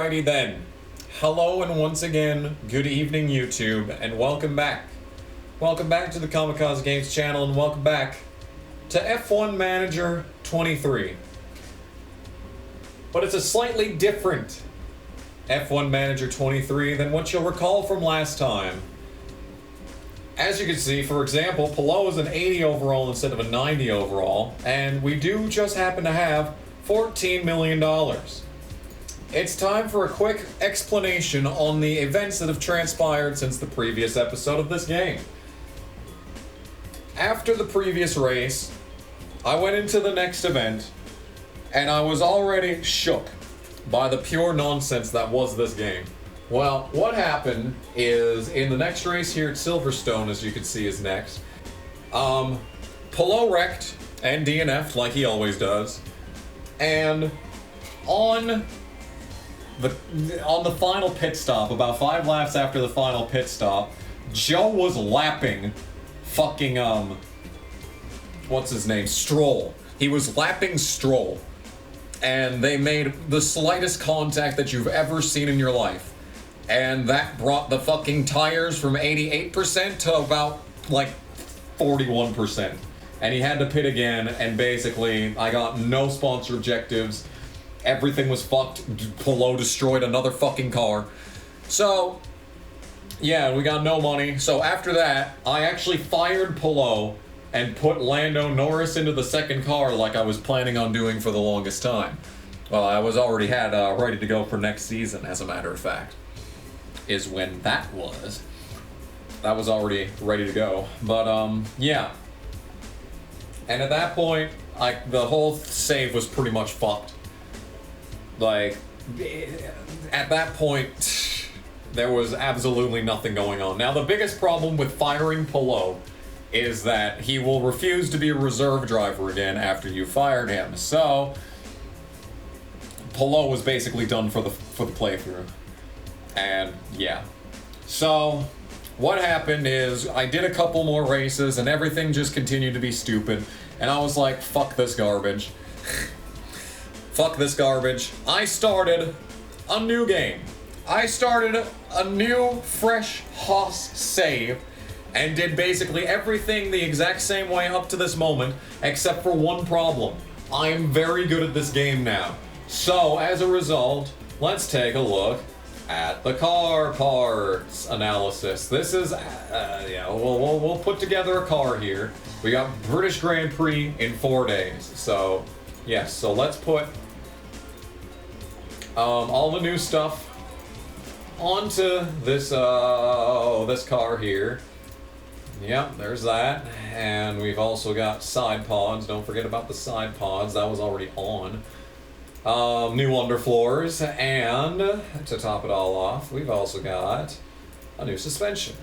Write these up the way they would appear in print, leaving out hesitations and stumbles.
Alrighty then. Hello and once again, good evening YouTube, and welcome back. Welcome back to the Kamikaze Games channel, and welcome back to F1 Manager 23. But it's a slightly different F1 Manager 23 than what you'll recall from last time. As you can see, for example, Pehl is an 80 overall instead of a 90 overall, and we do just happen to have $14 million. It's time for a quick explanation on the events that have transpired since the previous episode of this game. After the previous race, I went into the next event, and I was already shook by the pure nonsense that was this game. Well, what happened is, in the next race here at Silverstone, as you can see is next, Pehl wrecked and DNF'd like he always does, and on the final pit stop, about 5 laps after the final pit stop, Joe was lapping fucking, what's his name? Stroll. He was lapping Stroll. And they made the slightest contact that you've ever seen in your life. And that brought the fucking tires from 88% to about, like, 41%. And he had to pit again, and basically, I got no sponsor objectives. Everything was fucked. Pehl destroyed another fucking car. So, yeah, we got no money. So after that, I actually fired Pehl and put Lando Norris into the second car like I was planning on doing for the longest time. Well, I was already ready to go for next season, as a matter of fact. Is when that was. That was already ready to go. But, yeah. And at that point, the whole save was pretty much fucked. Like, at that point, there was absolutely nothing going on. Now, the biggest problem with firing Pehl is that he will refuse to be a reserve driver again after you fired him. So, Pehl was basically done for the playthrough. And, yeah. So, what happened is, I did a couple more races, and everything just continued to be stupid. And I was like, fuck this garbage. Fuck this garbage. I started a new game. I started a new, fresh Haas save and did basically everything the exact same way up to this moment, except for one problem. I am very good at this game now. So, as a result, let's take a look at the car parts analysis. This is, yeah, we'll put together a car here. We got British Grand Prix in 4 days. So, yes, so let's put all the new stuff onto this this car here. Yep, there's that. And we've also got side pods. Don't forget about the side pods. That was already on. New underfloors, and to top it all off, we've also got a new suspension.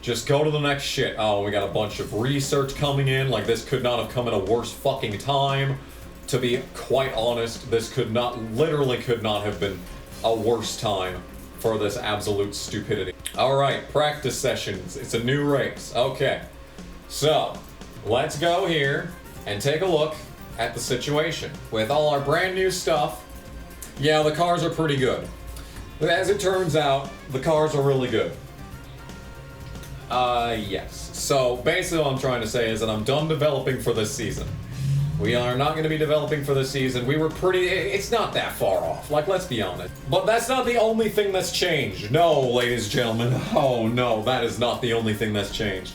Just go to the next shit. Oh, we got a bunch of research coming in. Like, this could not have come at a worse fucking time. To be quite honest, this literally could not have been a worse time for this absolute stupidity. Alright, practice sessions. It's a new race. Okay. So, let's go here and take a look at the situation. With all our brand new stuff, yeah, the cars are pretty good. But as it turns out, the cars are really good. Yes. So, basically what I'm trying to say is that I'm done developing for this season. We are not going to be developing for this season. It's not that far off, like, let's be honest. But that's not the only thing that's changed. No, ladies and gentlemen. Oh, no, that is not the only thing that's changed.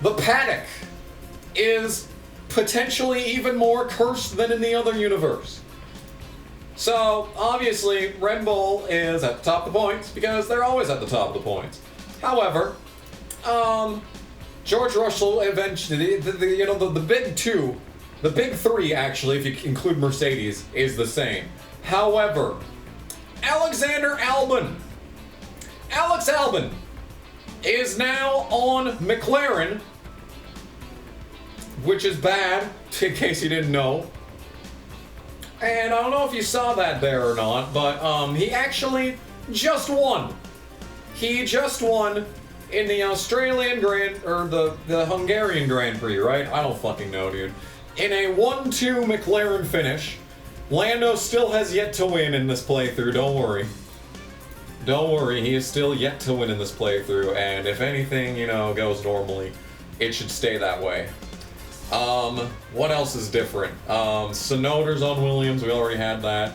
The paddock is potentially even more cursed than in the other universe. So, obviously, Red Bull is at the top of the points, because they're always at the top of the points. However, George Russell eventually, the big two, the big three, actually, if you include Mercedes, is the same. However, Alex Albon is now on McLaren, which is bad, in case you didn't know. And I don't know if you saw that there or not, but he actually just won. He just won in the Australian the Hungarian Grand Prix, right? I don't fucking know, dude. In a 1-2 McLaren finish, Lando still has yet to win in this playthrough, don't worry. Don't worry, he is still yet to win in this playthrough, and if anything, you know, goes normally, it should stay that way. What else is different? Synoders on Williams, we already had that.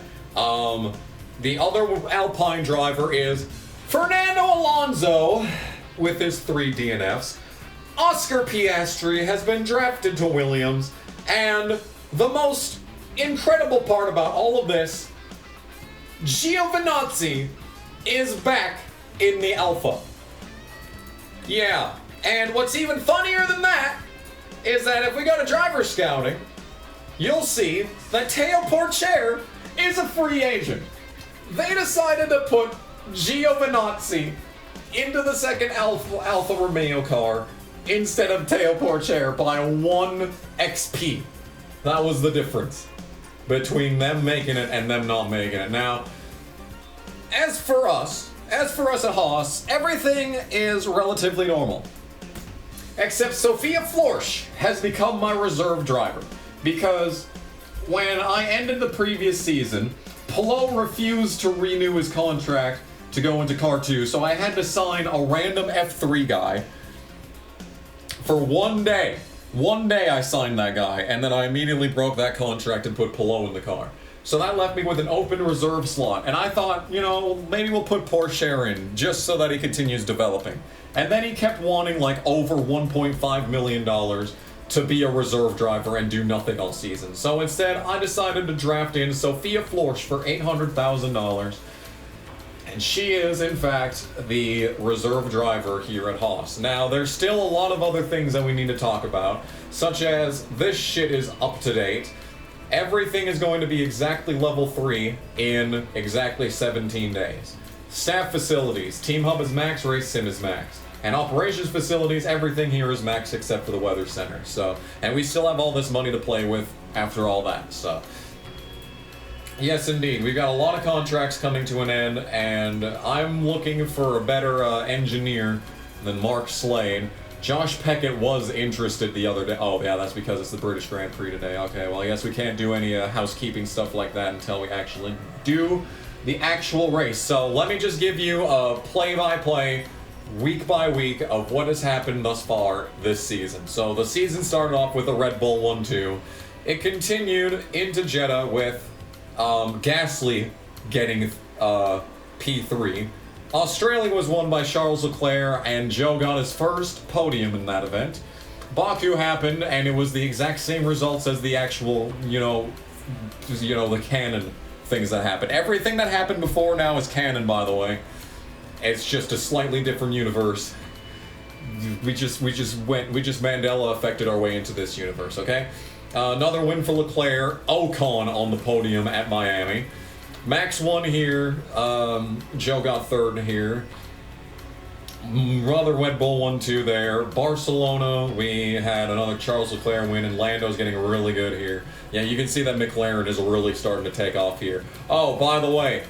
The other Alpine driver is Fernando Alonso with his 3 DNFs. Oscar Piastri has been drafted to Williams, and the most incredible part about all of this, Giovinazzi is back in the Alpha. Yeah, and what's even funnier than that is that if we go to driver scouting, you'll see that Teo Porcher is a free agent. They decided to put Giovinazzi into the second Alfa Romeo car instead of Teo Porcher by 1 XP. That was the difference between them making it and them not making it. Now, as for us at Haas, everything is relatively normal. Except Sophia Florsch has become my reserve driver, because when I ended the previous season, Pehl refused to renew his contract to go into Car 2, so I had to sign a random F3 guy for 1 day. 1 day I signed that guy, and then I immediately broke that contract and put Pehl in the car. So that left me with an open reserve slot, and I thought, you know, maybe we'll put Porcher in, just so that he continues developing. And then he kept wanting like over $1.5 million to be a reserve driver and do nothing all season. So instead, I decided to draft in Sophia Florsch for $800,000. And she is, in fact, the reserve driver here at Haas. Now, there's still a lot of other things that we need to talk about, such as this shit is up to date. Everything is going to be exactly level 3 in exactly 17 days. Staff facilities, Team Hub is max, Race Sim is max. And operations facilities, everything here is max except for the weather center. So, and we still have all this money to play with after all that, so. Yes, indeed. We've got a lot of contracts coming to an end, and I'm looking for a better engineer than Mark Slade. Josh Peckett was interested the other day. Oh, yeah, that's because it's the British Grand Prix today. Okay, well, I guess we can't do any housekeeping stuff like that until we actually do the actual race. So let me just give you a play-by-play, week-by-week of what has happened thus far this season. So the season started off with a Red Bull 1-2. It continued into Jeddah with Gasly getting P3. Australia was won by Charles Leclerc, and Joe got his first podium in that event. Baku happened, and it was the exact same results as the actual, the canon things that happened. Everything that happened before now is canon, by the way. It's just a slightly different universe. We just Mandela affected our way into this universe, okay? Another win for Leclerc. Ocon on the podium at Miami. Max won here. Joe got third here. Rather Red Bull 1-2 there. Barcelona, we had another Charles Leclerc win, and Lando's getting really good here. Yeah, you can see that McLaren is really starting to take off here. Oh, by the way,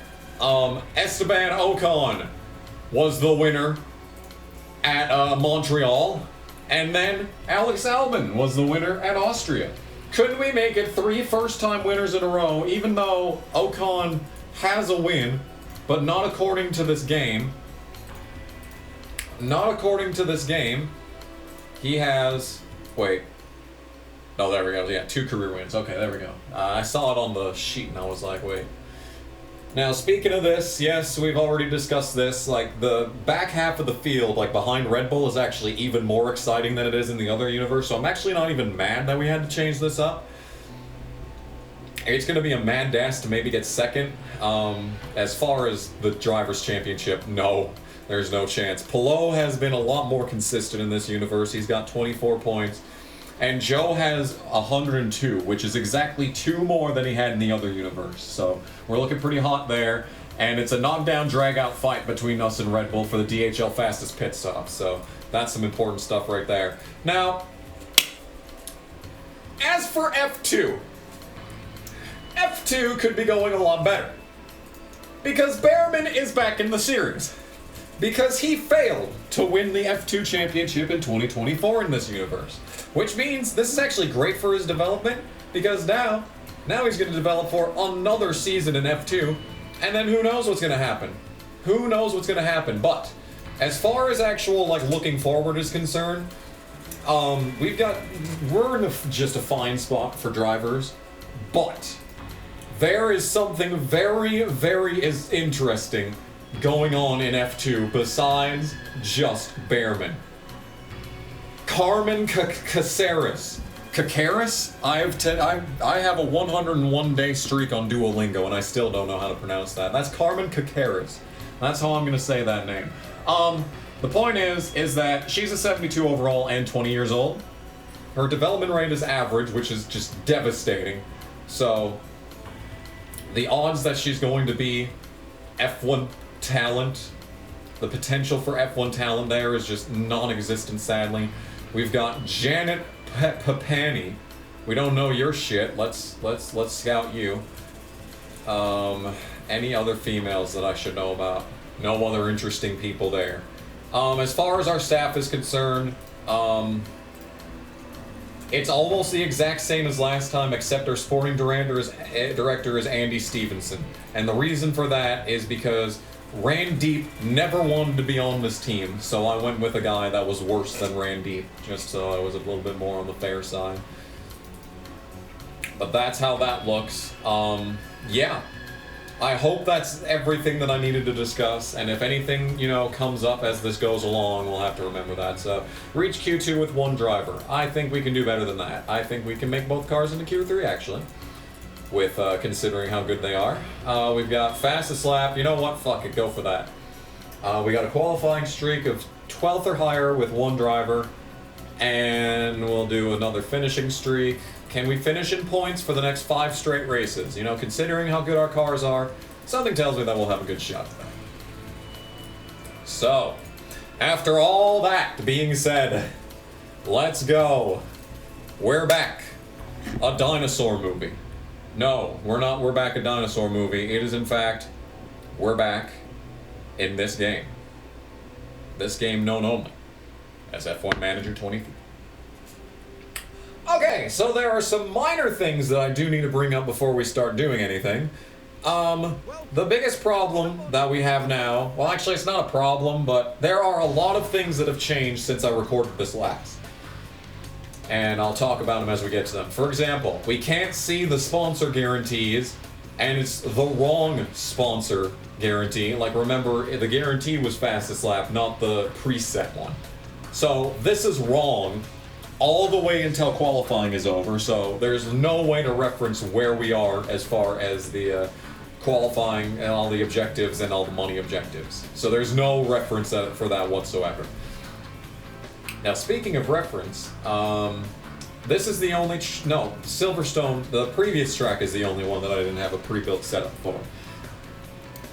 Esteban Ocon was the winner at Montreal, and then Alex Albon was the winner at Austria. Couldn't we make it 3 first-time winners in a row, even though Ocon has a win, but not according to this game? Not according to this game. He has... Wait. Oh, there we go. Yeah, 2 career wins. Okay, there we go. I saw it on the sheet, and I was like, wait. Now, speaking of this, yes, we've already discussed this. Like, the back half of the field, like, behind Red Bull is actually even more exciting than it is in the other universe, so I'm actually not even mad that we had to change this up. It's going to be a mad dash to maybe get second. As far as the Drivers' Championship, no, there's no chance. Pehl has been a lot more consistent in this universe. He's got 24 points. And Joe has 102, which is exactly 2 more than he had in the other universe. So we're looking pretty hot there. And it's a knockdown, drag-out fight between us and Red Bull for the DHL fastest pit stop. So that's some important stuff right there. Now, as for F2, F2 could be going a lot better. Because Behrman is back in the series. Because he failed to win the F2 championship in 2024 in this universe. Which means this is actually great for his development, because now Now he's going to develop for another season in F2, and then who knows what's going to happen. Who knows what's going to happen, but as far as actual, like, looking forward is concerned, we're in just a fine spot for drivers, but there is something very, very interesting going on in F2 besides just Behrman. Carmen Caceres. Caceres? I have a 101-day streak on Duolingo, and I still don't know how to pronounce that. That's Carmen Caceres. That's how I'm gonna say that name. The point is that she's a 72 overall and 20 years old. Her development rate is average, which is just devastating. So, the odds that she's going to be F1 talent, the potential for F1 talent there is just non-existent, sadly. We've got Janet Papani. We don't know your shit. Let's scout you. Any other females that I should know about? No other interesting people there. As far as our staff is concerned, it's almost the exact same as last time, except our sporting director is Andy Stevenson. And the reason for that is because Randeep never wanted to be on this team, so I went with a guy that was worse than Randeep, just so I was a little bit more on the fair side. But that's how that looks. Yeah. I hope that's everything that I needed to discuss, and if anything, comes up as this goes along, we'll have to remember that. So, reach Q2 with one driver. I think we can do better than that. I think we can make both cars into Q3, actually, with considering how good they are. We've got fastest lap. You know what? Fuck it. Go for that. We got a qualifying streak of 12th or higher with one driver, and we'll do another finishing streak. Can we finish in points for the next 5 straight races? Considering how good our cars are, something tells me that we'll have a good shot at that. So, after all that being said, let's go. We're back. A dinosaur movie. No, we're not We're Back, a dinosaur movie. It is, in fact, we're back in this game. This game known only as F1 Manager 23. Okay, so there are some minor things that I do need to bring up before we start doing anything. The biggest problem that we have now, well, actually it's not a problem, but there are a lot of things that have changed since I recorded this last. And I'll talk about them as we get to them. For example, we can't see the sponsor guarantees, and it's the wrong sponsor guarantee. Like, remember, the guarantee was fastest lap, not the preset one. So, this is wrong all the way until qualifying is over, so there's no way to reference where we are as far as the qualifying and all the objectives and all the money objectives. So there's no reference for that whatsoever. Now, speaking of reference, this is the only... no, Silverstone, the previous track is the only one that I didn't have a pre-built setup for.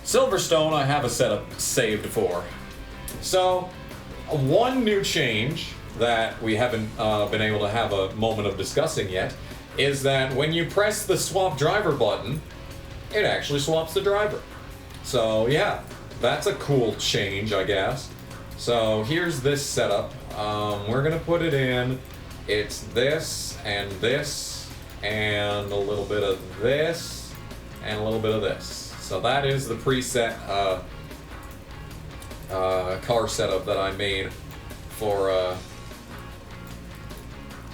Silverstone, I have a setup saved for. So, one new change that we haven't been able to have a moment of discussing yet is that when you press the swap driver button, it actually swaps the driver. So yeah, that's a cool change, I guess. So here's this setup. We're gonna put it in. It's this and this and a little bit of this and a little bit of this. So that is the preset car setup that I made for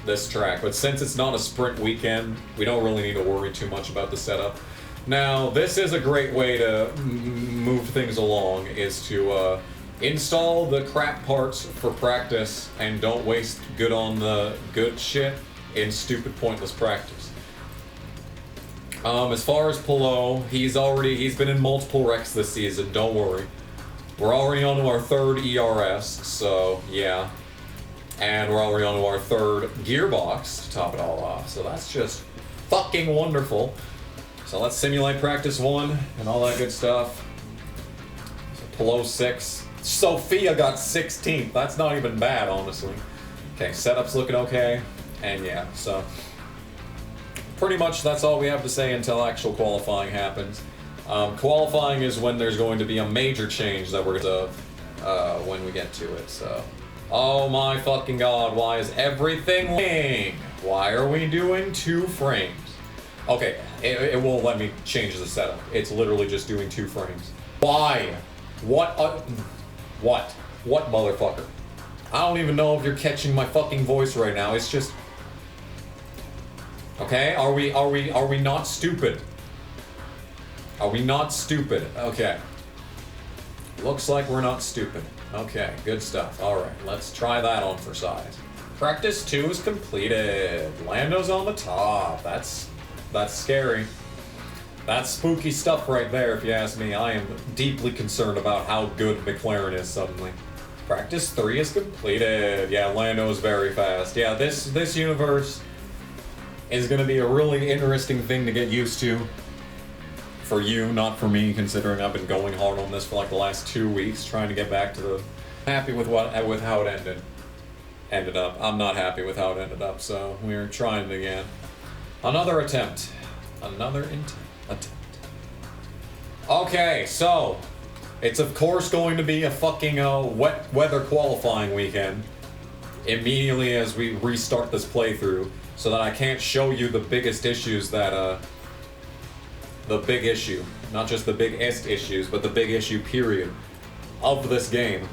this track, but since it's not a sprint weekend, we don't really need to worry too much about the setup. Now, this is a great way to move things along, is to install the crap parts for practice and don't waste good on the good shit in stupid, pointless practice. As far as Pehl, he's been in multiple wrecks this season, don't worry. We're already on to our 3rd ERS, so yeah. And we're already on to our 3rd gearbox to top it all off. So that's just fucking wonderful. So let's simulate practice 1 and all that good stuff. So Pehl 6. Sophia got 16th. That's not even bad, honestly. Okay, setup's looking okay. And yeah, so pretty much that's all we have to say until actual qualifying happens. Qualifying is when there's going to be a major change that we're going to when we get to it, so... Oh my fucking god, why is everything lagging? Why are we doing 2 frames? Okay, it won't let me change the setup. It's literally just doing 2 frames. Why? What? What? What, motherfucker? I don't even know if you're catching my fucking voice right now. It's just... Okay, are we not stupid? Are we not stupid? Okay. Looks like we're not stupid. Okay, good stuff. Alright, let's try that on for size. Practice 2 is completed. Lando's on the top. That's scary. That's spooky stuff right there, if you ask me. I am deeply concerned about how good McLaren is suddenly. Practice 3 is completed. Yeah, Lando is very fast. Yeah, this universe is going to be a really interesting thing to get used to. For you, not for me, considering I've been going hard on this for like the last 2 weeks, trying to get back to the... Happy with how it ended up. I'm not happy with how it ended up, so we're trying it again. Another attempt. Another attempt. Okay, so it's of course going to be a fucking wet weather qualifying weekend immediately as we restart this playthrough, so that I can't show you the biggest issues that the big issue, not just the biggest issues, but the big issue period of this game.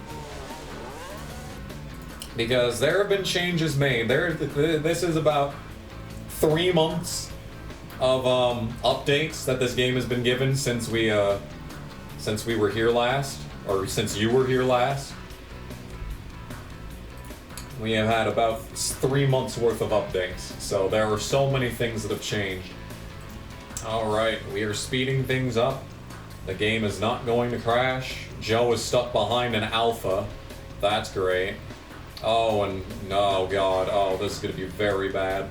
Because there have been changes made. This is about 3 months of updates that this game has been given since we were here last, or since you were here last. We have had about 3 months worth of updates, so there are so many things that have changed. Alright, we are speeding things up. The game is not going to crash. Joe is stuck behind an alpha. That's great. Oh, and oh god, oh, this is gonna be very bad.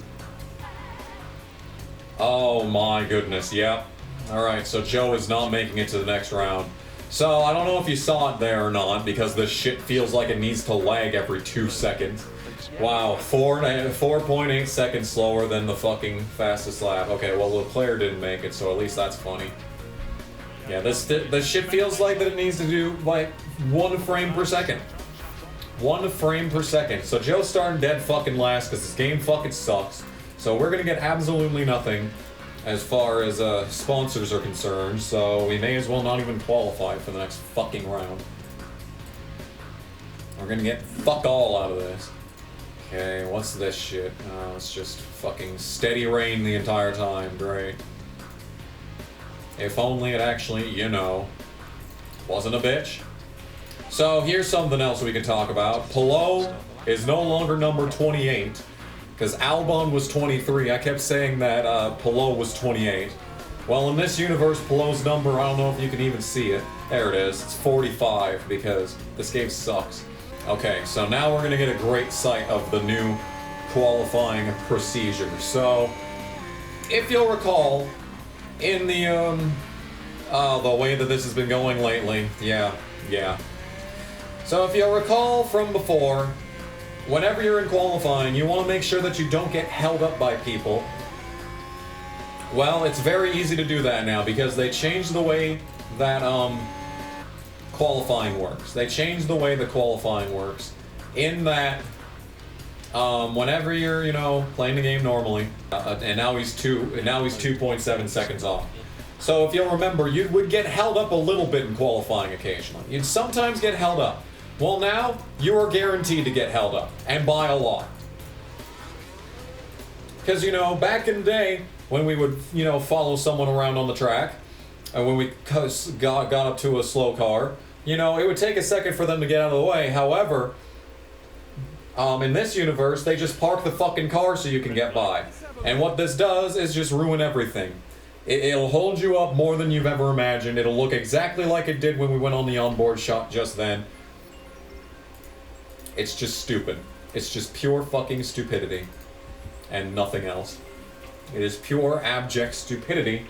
Oh my goodness, yep. Alright, so Joe is not making it to the next round. So, I don't know if you saw it there or not, because this shit feels like it needs to lag every 2 seconds. Wow, 4.8 seconds slower than the fucking fastest lap. Okay, well, Leclerc didn't make it, so at least that's funny. Yeah, this shit feels like that it needs to do, like, 1 frame per second. 1 frame per second. So Joe's starting dead fucking last, because this game fucking sucks. So we're gonna get absolutely nothing as far as sponsors are concerned, so we may as well not even qualify for the next fucking round. We're gonna get fuck all out of this. Okay, what's this shit? Oh, it's just fucking steady rain the entire time. Great. If only it actually, you know, wasn't a bitch. So here's something else we can talk about. Pehl is no longer number 28, because Albon was 23. I kept saying that Pehl was 28. Well, in this universe, Pehl's number, I don't know if you can even see it. There it is. It's 45, because this game sucks. Okay, so now we're gonna get a great sight of the new qualifying procedure. So, if you'll recall, in the way that this has been going lately, yeah. So if you'll recall from before, whenever you're in qualifying, you want to make sure that you don't get held up by people. Well, it's very easy to do that now, because they changed the way that, qualifying works. They changed the way the qualifying works in that whenever you're, you know, playing the game normally, and now he's 2.7 seconds off. So if you'll remember, you would get held up a little bit in qualifying occasionally. You'd sometimes get held up. Well, now you are guaranteed to get held up, and by a lot. Because, you know, back in the day when we would, you know, follow someone around on the track, and when we got up to a slow car, you know, it would take a second for them to get out of the way. However, in this universe, they just park the fucking car so you can get by. And what this does is just ruin everything. It'll hold you up more than you've ever imagined. It'll look exactly like it did when we went on the onboard shot just then. It's just stupid. It's just pure fucking stupidity. And nothing else. It is pure abject stupidity.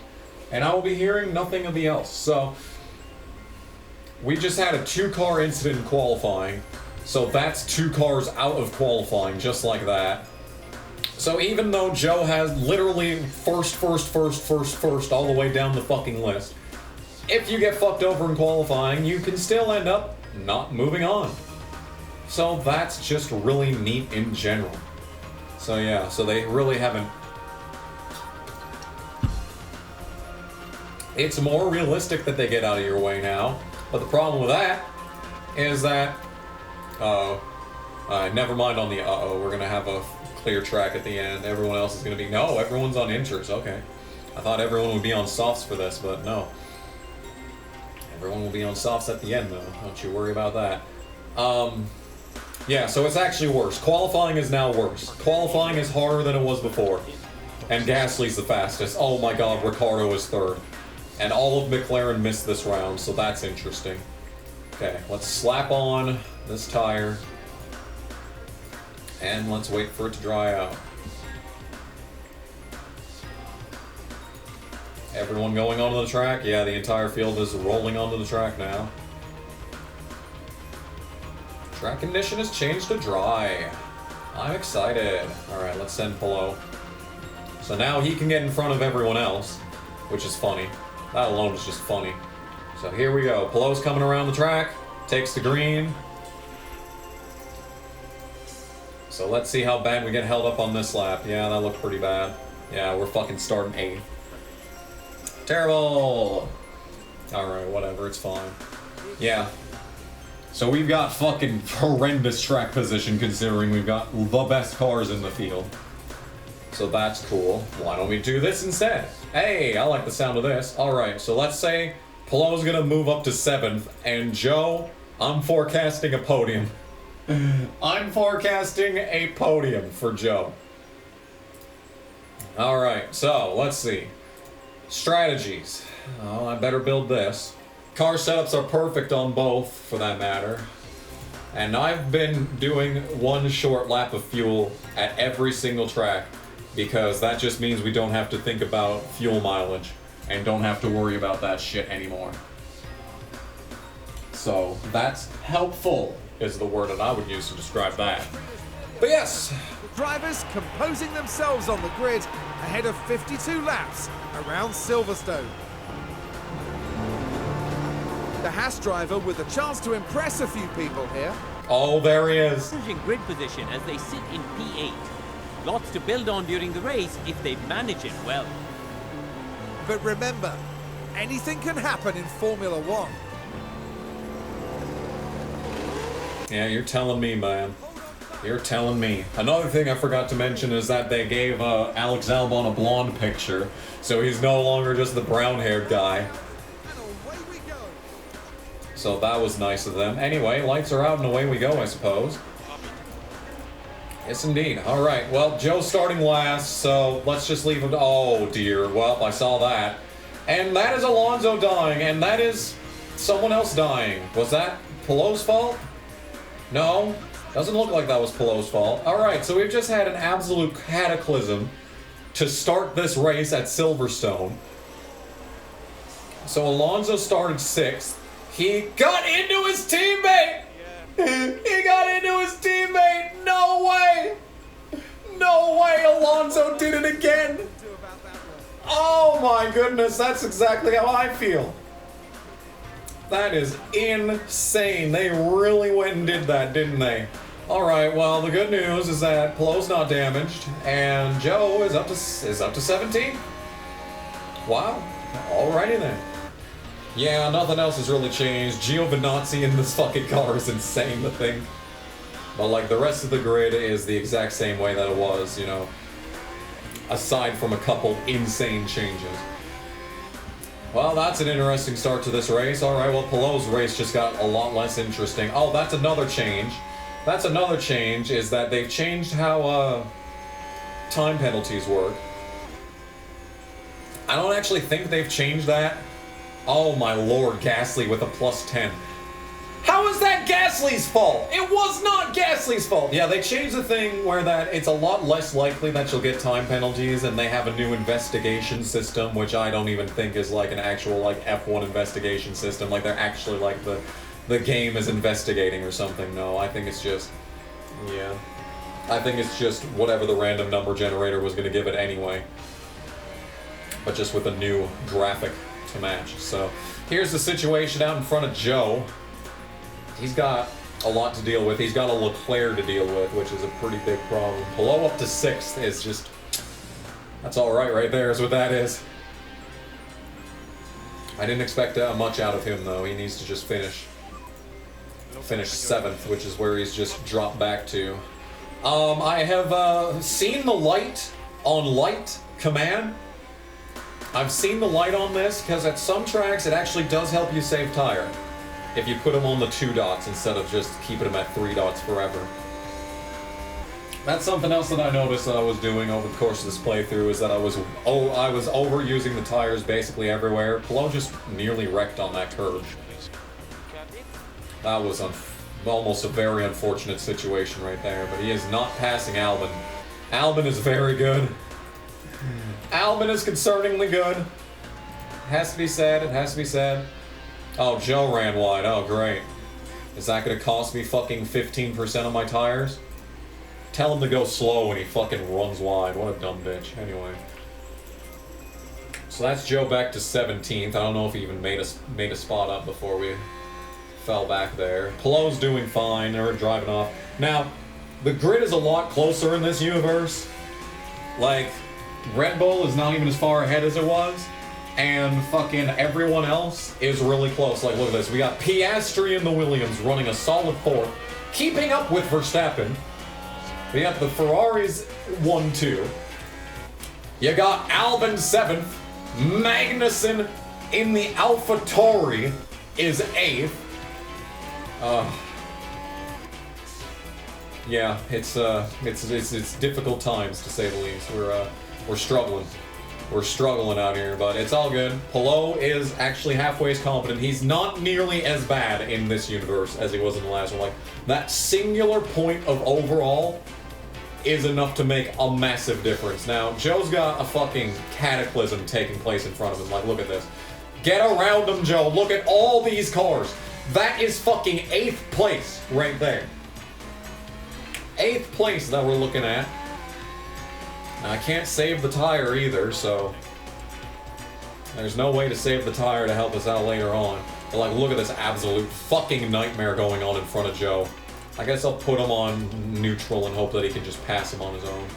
And I will be hearing nothing of the else. So, we just had a 2-car incident in qualifying. So that's 2 cars out of qualifying, just like that. So even though Joe has literally first, all the way down the fucking list, if you get fucked over in qualifying, you can still end up not moving on. So that's just really neat in general. So yeah, so they really haven't It's more realistic that they get out of your way now. But the problem with that is that, never mind on the we're gonna have a clear track at the end. Everyone else is gonna be, no, everyone's on inters, okay. I thought everyone would be on softs for this, but no. Everyone will be on softs at the end though, don't you worry about that. Yeah, so it's actually worse. Qualifying is now worse. Qualifying is harder than it was before. And Gasly's the fastest. Oh my god, Ricciardo is third. And all of McLaren missed this round, so that's interesting. Okay, let's slap on this tire. And let's wait for it to dry out. Everyone going onto the track? Yeah, the entire field is rolling onto the track now. Track condition has changed to dry. I'm excited. Alright, let's send Pehl. So now he can get in front of everyone else, which is funny. That alone is just funny. So here we go. Pehl's coming around the track, takes the green. So let's see how bad we get held up on this lap. Yeah, that looked pretty bad. Yeah, we're fucking starting 8th. Terrible! Alright, whatever, it's fine. Yeah. So we've got fucking horrendous track position considering we've got the best cars in the field. So that's cool. Why don't we do this instead? Hey, I like the sound of this. Alright, so let's say Pehl's gonna move up to 7th, and Joe, I'm forecasting a podium. I'm forecasting a podium for Joe. Alright, so let's see. Strategies. Oh, I better build this. Car setups are perfect on both, for that matter. And I've been doing one short lap of fuel at every single track, because that just means we don't have to think about fuel mileage, and don't have to worry about that shit anymore. So, that's helpful, is the word that I would use to describe that. But yes! Drivers composing themselves on the grid ahead of 52 laps around Silverstone. The Haas driver with a chance to impress a few people here. Oh, there he is. Pushing grid position as they sit in P8. Lots to build on during the race if they manage it well. But remember, anything can happen in Formula One. Yeah, you're telling me, man. You're telling me. Another thing I forgot to mention is that they gave Alex Albon a blonde picture, so he's no longer just the brown-haired guy. So that was nice of them. Anyway, lights are out and away we go, I suppose. Yes, indeed. All right, well, Joe's starting last, so let's just leave him to... Oh, dear. Well, I saw that. And that is Alonso dying, and that is someone else dying. Was that Pehl's fault? No. Doesn't look like that was Pehl's fault. All right, so we've just had an absolute cataclysm to start this race at Silverstone. So Alonso started 6th. He got into his teammate! He got into his teammate! No way! No way Alonso did it again! Oh my goodness, that's exactly how I feel. That is insane. They really went and did that, didn't they? Alright, well, the good news is that Pehl's not damaged, and Joe is up to 17. Wow. Alrighty then. Yeah, nothing else has really changed. Giovinazzi in this fucking car is insane, the thing. But, like, the rest of the grid is the exact same way that it was, you know. Aside from a couple insane changes. Well, that's an interesting start to this race. Alright, well, Pehl's race just got a lot less interesting. Oh, that's another change. That's another change, is that they've changed how, time penalties work. I don't actually think they've changed that. Oh my lord, Gasly with a +10. How is that Gasly's fault? It was not Gasly's fault! Yeah, they changed the thing where that it's a lot less likely that you'll get time penalties, and they have a new investigation system, which I don't even think is like an actual like F1 investigation system. Like they're actually like the game is investigating or something. No, I think it's just, yeah. I think it's just whatever the random number generator was going to give it anyway. But just with a new graphic to match. So here's the situation out in front of Joe. He's got a lot to deal with. He's got a Leclerc to deal with, which is a pretty big problem. Pehl up to 6th is just... That's alright right there is what that is. I didn't expect much out of him, though. He needs to just finish 7th, which is where he's just dropped back to. I have seen the light on light command. I've seen the light on this because at some tracks it actually does help you save tire if you put them on the 2 dots instead of just keeping them at 3 dots forever. That's something else that I noticed that I was doing over the course of this playthrough is that I was overusing the tires basically everywhere. Pehl just nearly wrecked on that curve. That was almost a very unfortunate situation right there, but he is not passing Albin. Albin is very good. Albin is concerningly good. It has to be said, it has to be said. Oh, Joe ran wide, oh great. Is that gonna cost me fucking 15% of my tires? Tell him to go slow when he fucking runs wide. What a dumb bitch. Anyway. So that's Joe back to 17th. I don't know if he even made a spot up before we fell back there. Pehl's doing fine. They're driving off. Now, the grid is a lot closer in this universe. Like, Red Bull is not even as far ahead as it was. And fucking everyone else is really close. Like, look at this. We got Piastri and the Williams running a solid 4th. Keeping up with Verstappen. We got the Ferraris 1-2. You got Albin 7th. Magnussen in the AlphaTauri is 8th. Yeah, it's difficult times to say the least. We're struggling. We're struggling out here, but it's all good. Pehl is actually halfway as competent. He's not nearly as bad in this universe as he was in the last one. Like, that singular point of overall is enough to make a massive difference. Now, Joe's got a fucking cataclysm taking place in front of him. Like, look at this. Get around him, Joe. Look at all these cars. That is fucking 8th place right there. 8th place that we're looking at. Now, I can't save the tire either, so there's no way to save the tire to help us out later on. But, like, look at this absolute fucking nightmare going on in front of Joe. I guess I'll put him on neutral and hope that he can just pass him on his own.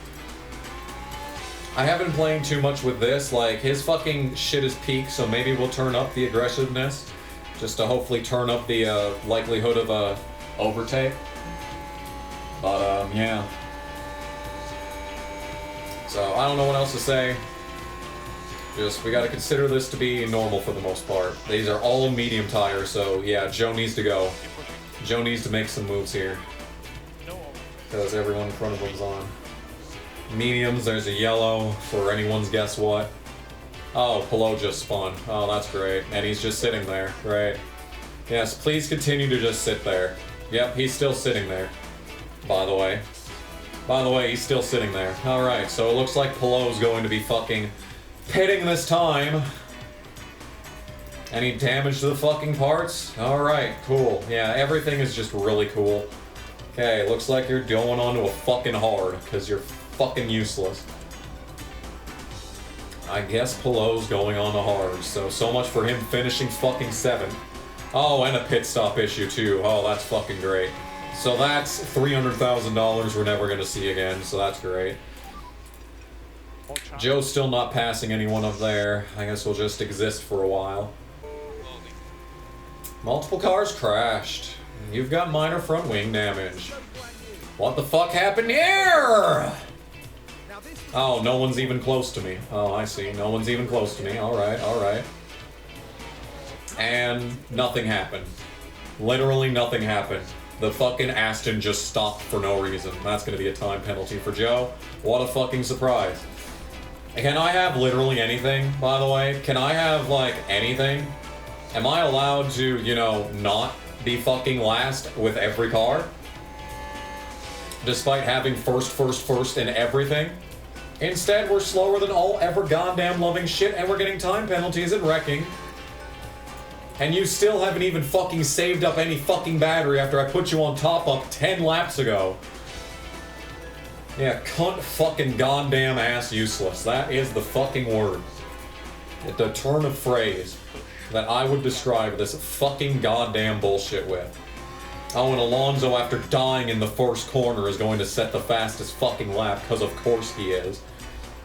I haven't been playing too much with this. Like, his fucking shit is peak, so maybe we'll turn up the aggressiveness just to hopefully turn up the likelihood of a overtake. But, yeah. So, I don't know what else to say. Just, we gotta consider this to be normal for the most part. These are all medium tires, so yeah, Joe needs to go. Joe needs to make some moves here. Because everyone in front of him's on. Mediums, there's a yellow for anyone's guess what. Oh, Pehl just spun. Oh, that's great. And he's just sitting there. Great. Yes, please continue to just sit there. Yep, he's still sitting there. By the way. By the way, he's still sitting there. Alright, so it looks like Pehl's going to be fucking pitting this time. Any damage to the fucking parts? Alright, cool. Yeah, everything is just really cool. Okay, looks like you're going onto a fucking hard, because you're fucking useless. I guess Pehl's going on a hard, so much for him finishing fucking 7th. Oh, and a pit stop issue too. Oh, that's fucking great. So that's $300,000 we're never gonna see again, so that's great. Joe's still not passing anyone up there. I guess we'll just exist for a while. Multiple cars crashed. You've got minor front wing damage. What the fuck happened here? Oh, no one's even close to me. Oh, I see. No one's even close to me. Alright, alright. And nothing happened. Literally nothing happened. The fucking Aston just stopped for no reason. That's gonna be a time penalty for Joe. What a fucking surprise. Can I have literally anything, by the way? Can I have, like, anything? Am I allowed to, you know, not be fucking last with every car? Despite having first in everything? Instead, we're slower than all ever goddamn loving shit, and we're getting time penalties and wrecking. And you still haven't even fucking saved up any fucking battery after I put you on top up 10 laps ago. Yeah, cunt fucking goddamn ass useless. That is the fucking word. The turn of phrase that I would describe this fucking goddamn bullshit with. Oh, and Alonso, after dying in the first corner, is going to set the fastest fucking lap, because of course he is.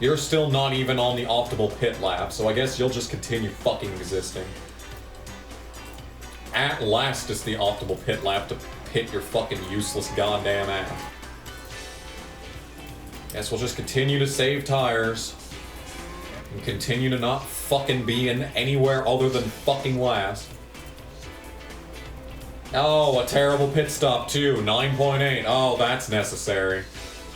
You're still not even on the optimal pit lap, so I guess you'll just continue fucking existing. At last it's the optimal pit lap to pit your fucking useless goddamn ass. Guess we'll just continue to save tires. And continue to not fucking be in anywhere other than fucking last. Oh, a terrible pit stop too. 9.8. Oh, that's necessary.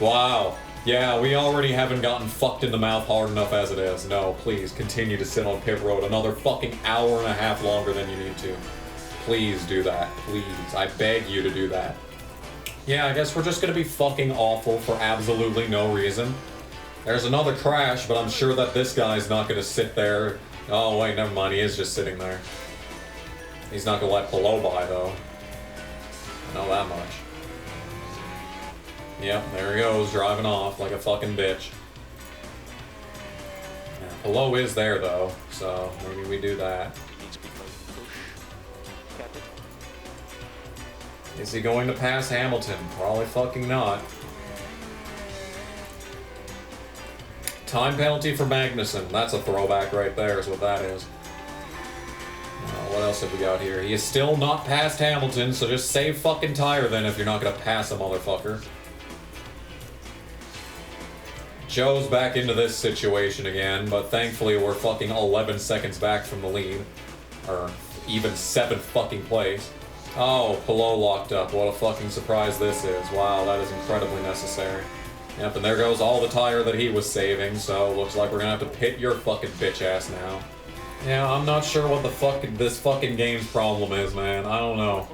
Wow. Yeah, we already haven't gotten fucked in the mouth hard enough as it is. No, please, continue to sit on pit road another fucking hour and a half longer than you need to. Please do that. Please. I beg you to do that. Yeah, I guess we're just gonna be fucking awful for absolutely no reason. There's another crash, but I'm sure that this guy's not gonna sit there. Oh, wait, never mind. He is just sitting there. He's not gonna let below by, though. I know that much. Yep, there he goes, driving off like a fucking bitch. Yeah, below is there, though, so maybe we do that. Is he going to pass Hamilton? Probably fucking not. Time penalty for Magnussen. That's a throwback right there, is what that is. What else have we got here? He is still not past Hamilton, so just save fucking tire then if you're not gonna pass a motherfucker. Joe's back into this situation again, but thankfully we're fucking 11 seconds back from the lead. Or even 7th fucking place. Oh, Pehl locked up. What a fucking surprise this is. Wow, that is incredibly necessary. Yep, and there goes all the tire that he was saving, so looks like we're gonna have to pit your fucking bitch ass now. Yeah, I'm not sure what the this fucking game's problem is, man. I don't know.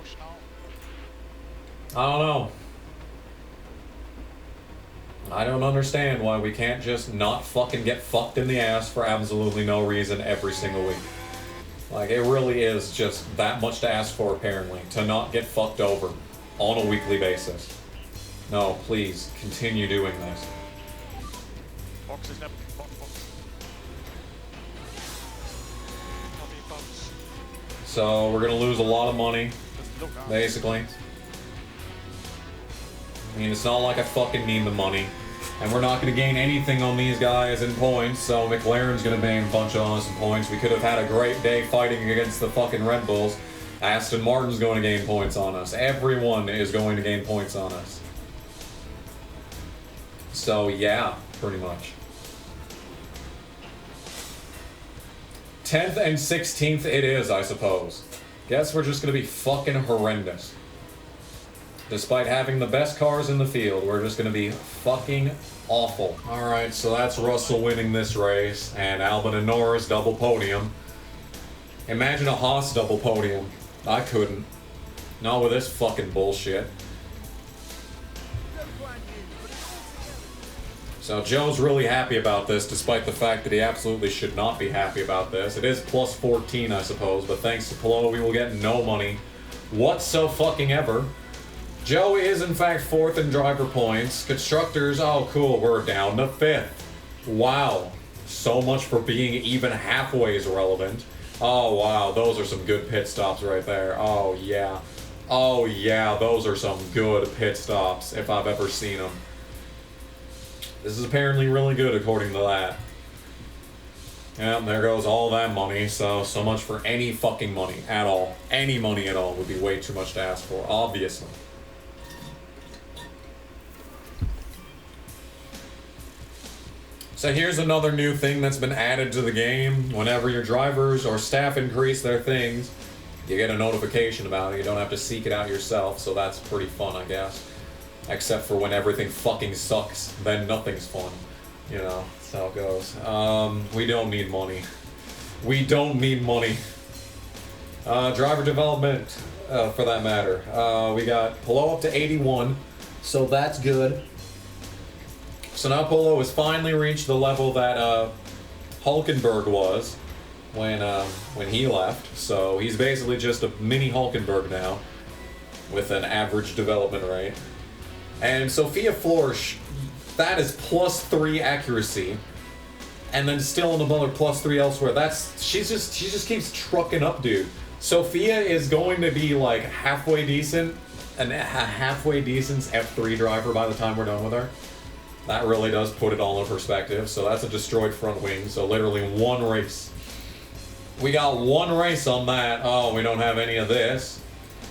I don't know. I don't understand why we can't just not fucking get fucked in the ass for absolutely no reason every single week. Like, it really is just that much to ask for, apparently, to not get fucked over on a weekly basis. No, please, continue doing this. So, we're gonna lose a lot of money, basically. I mean, it's not like I fucking need the money. And we're not going to gain anything on these guys in points, so McLaren's going to gain a bunch on us in points. We could have had a great day fighting against the fucking Red Bulls. Aston Martin's going to gain points on us. Everyone is going to gain points on us. So, yeah, pretty much. 10th and 16th it is, I suppose. Guess we're just going to be fucking horrendous. Despite having the best cars in the field, we're just going to be fucking awful. Alright, so that's Russell winning this race, and Albon and Norris double podium. Imagine a Haas double podium. I couldn't. Not with this fucking bullshit. So Joe's really happy about this, despite the fact that he absolutely should not be happy about this. It is plus 14, I suppose, but thanks to Pehl, we will get no money whatsoever. Joe is, in fact, 4th in driver points. Constructors, oh, cool, we're down to 5th. Wow. So much for being even halfway as relevant. Oh, wow, those are some good pit stops right there. Oh, yeah. Oh, yeah, those are some good pit stops, if I've ever seen them. This is apparently really good, according to that. Yeah, there goes all that money, so much for any fucking money at all. Any money at all would be way too much to ask for, obviously. So here's another new thing that's been added to the game. Whenever your drivers or staff increase their things, you get a notification about it. You don't have to seek it out yourself, so that's pretty fun, I guess. Except for when everything fucking sucks, then nothing's fun. You know, that's how it goes. We don't need money. We don't need money. Driver development, for that matter. We got Pehl up to 81, so that's good. So now Pehl has finally reached the level that Hulkenberg was when he left. So he's basically just a mini Hulkenberg now with an average development rate. And Sophia Florsch, that is plus 3 accuracy, and then still another plus 3 elsewhere. She just keeps trucking up, dude. Sophia is going to be like halfway decent, a halfway decent F3 driver by the time we're done with her. That really does put it all in perspective. So that's a destroyed front wing. So literally one race. We got one race on that. Oh, we don't have any of this.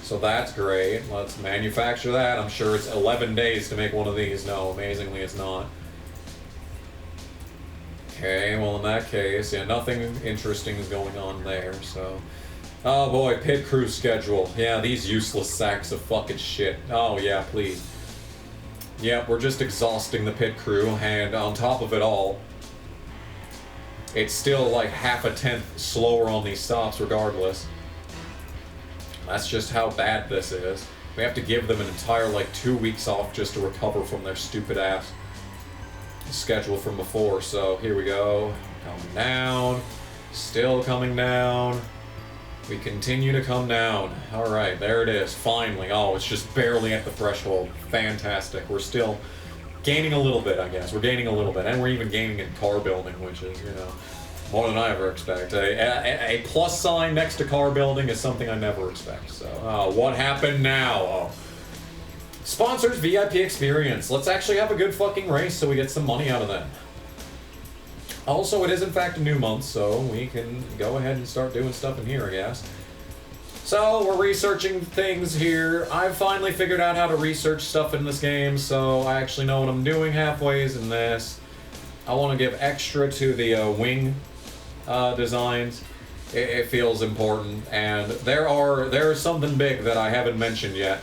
So that's great. Let's manufacture that. I'm sure it's 11 days to make one of these. No, amazingly it's not. Okay, well in that case, yeah, nothing interesting is going on there, so... Oh boy, pit crew schedule. Yeah, these useless sacks of fucking shit. Oh yeah, please. Yeah, we're just exhausting the pit crew, and on top of it all, it's still like half a tenth slower on these stops regardless. That's just how bad this is. We have to give them an entire like 2 weeks off just to recover from their stupid ass schedule from before. So here we go. Coming down. Still coming down. We continue to come down. Alright, there it is. Finally. Oh, it's just barely at the threshold. Fantastic. We're still gaining a little bit, I guess. We're gaining a little bit. And we're even gaining in car building, which is, you know, more than I ever expect. A plus sign next to car building is something I never expect. So, what happened now? Oh. Sponsors VIP experience. Let's actually have a good fucking race so we get some money out of them. Also, it is in fact a new month, so we can go ahead and start doing stuff in here, I guess. So, we're researching things here. I've finally figured out how to research stuff in this game, so I actually know what I'm doing halfways in this. I want to give extra to the wing designs. It feels important, and there is something big that I haven't mentioned yet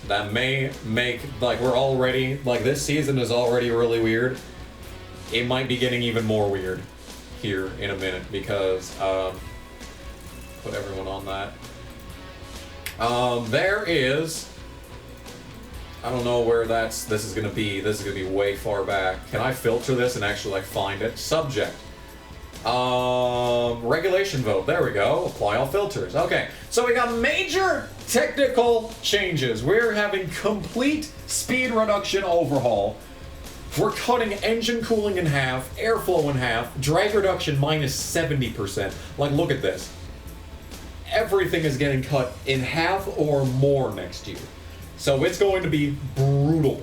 that may make, like, we're already, like, this season is already really weird. It might be getting even more weird here in a minute because, put everyone on that. There is, I don't know where this is gonna be. This is gonna be way far back. Can I filter this and actually, like, find it? Subject. Regulation vote. There we go. Apply all filters. Okay, so we got major technical changes. We're having complete speed reduction overhaul. We're cutting engine cooling in half, airflow in half, drag reduction minus 70%. Like, look at this. Everything is getting cut in half or more next year. So it's going to be brutal.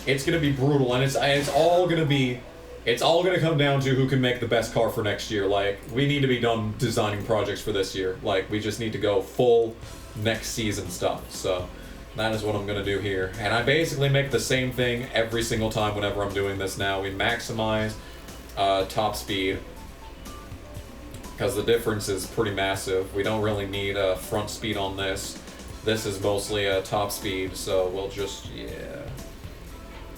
It's going to be brutal, and it's all going to come down to who can make the best car for next year. Like, we need to be done designing projects for this year. Like, we just need to go full next season stuff. So that is what I'm going to do here. And I basically make the same thing every single time whenever I'm doing this now. We maximize top speed, because the difference is pretty massive. We don't really need front speed on this. This is mostly top speed, so we'll just, yeah.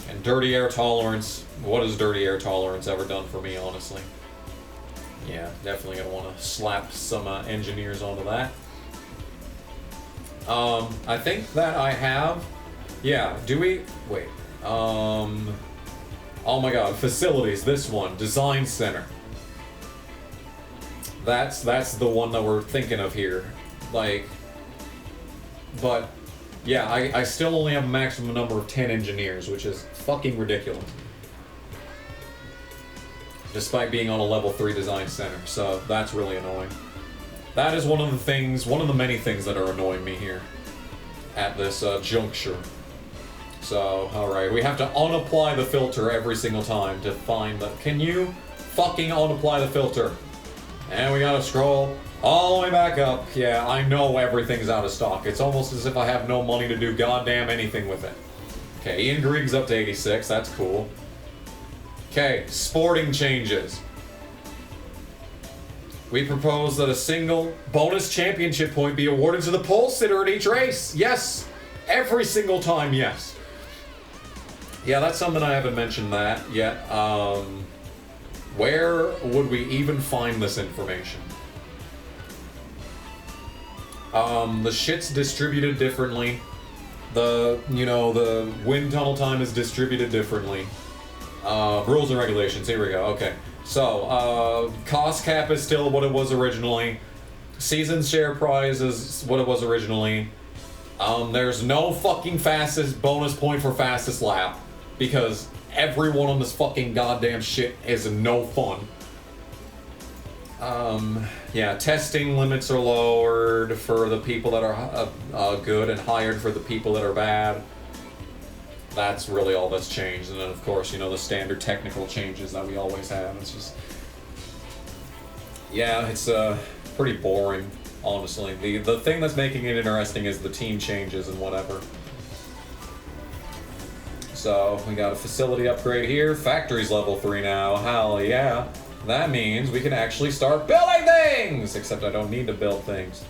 And dirty air tolerance. What has dirty air tolerance ever done for me, honestly? Yeah, definitely gonna want to slap some engineers onto that. I think that I have... Yeah, do we... Wait. Oh my god, facilities, this one. Design center. That's the one that we're thinking of here. Like... But... Yeah, I still only have a maximum number of 10 engineers, which is fucking ridiculous. Despite being on a level 3 design center, so that's really annoying. That is one of the many things that are annoying me here at this juncture. So, alright, we have to unapply the filter every single time to find the... Can you fucking unapply the filter? And we gotta scroll all the way back up. Yeah, I know everything's out of stock. It's almost as if I have no money to do goddamn anything with it. Okay, Ian Grieg's up to 86, that's cool. Okay, sporting changes. We propose that a single bonus championship point be awarded to the pole sitter at each race. Yes! Every single time, yes. Yeah, that's something I haven't mentioned that yet. Where would we even find this information? The shit's distributed differently. The wind tunnel time is distributed differently. Rules and regulations, here we go, okay. So, cost cap is still what it was originally. Season share prize is what it was originally. There's no fucking fastest bonus point for fastest lap, because everyone on this fucking goddamn shit is no fun. Yeah, testing limits are lowered for the people that are good and higher for the people that are bad. That's really all that's changed. And then, of course, you know, the standard technical changes that we always have. It's just... Yeah, it's pretty boring, honestly. The thing that's making it interesting is the team changes and whatever. So, we got a facility upgrade here. Factory's level 3 now. Hell yeah. That means we can actually start building things! Except I don't need to build things.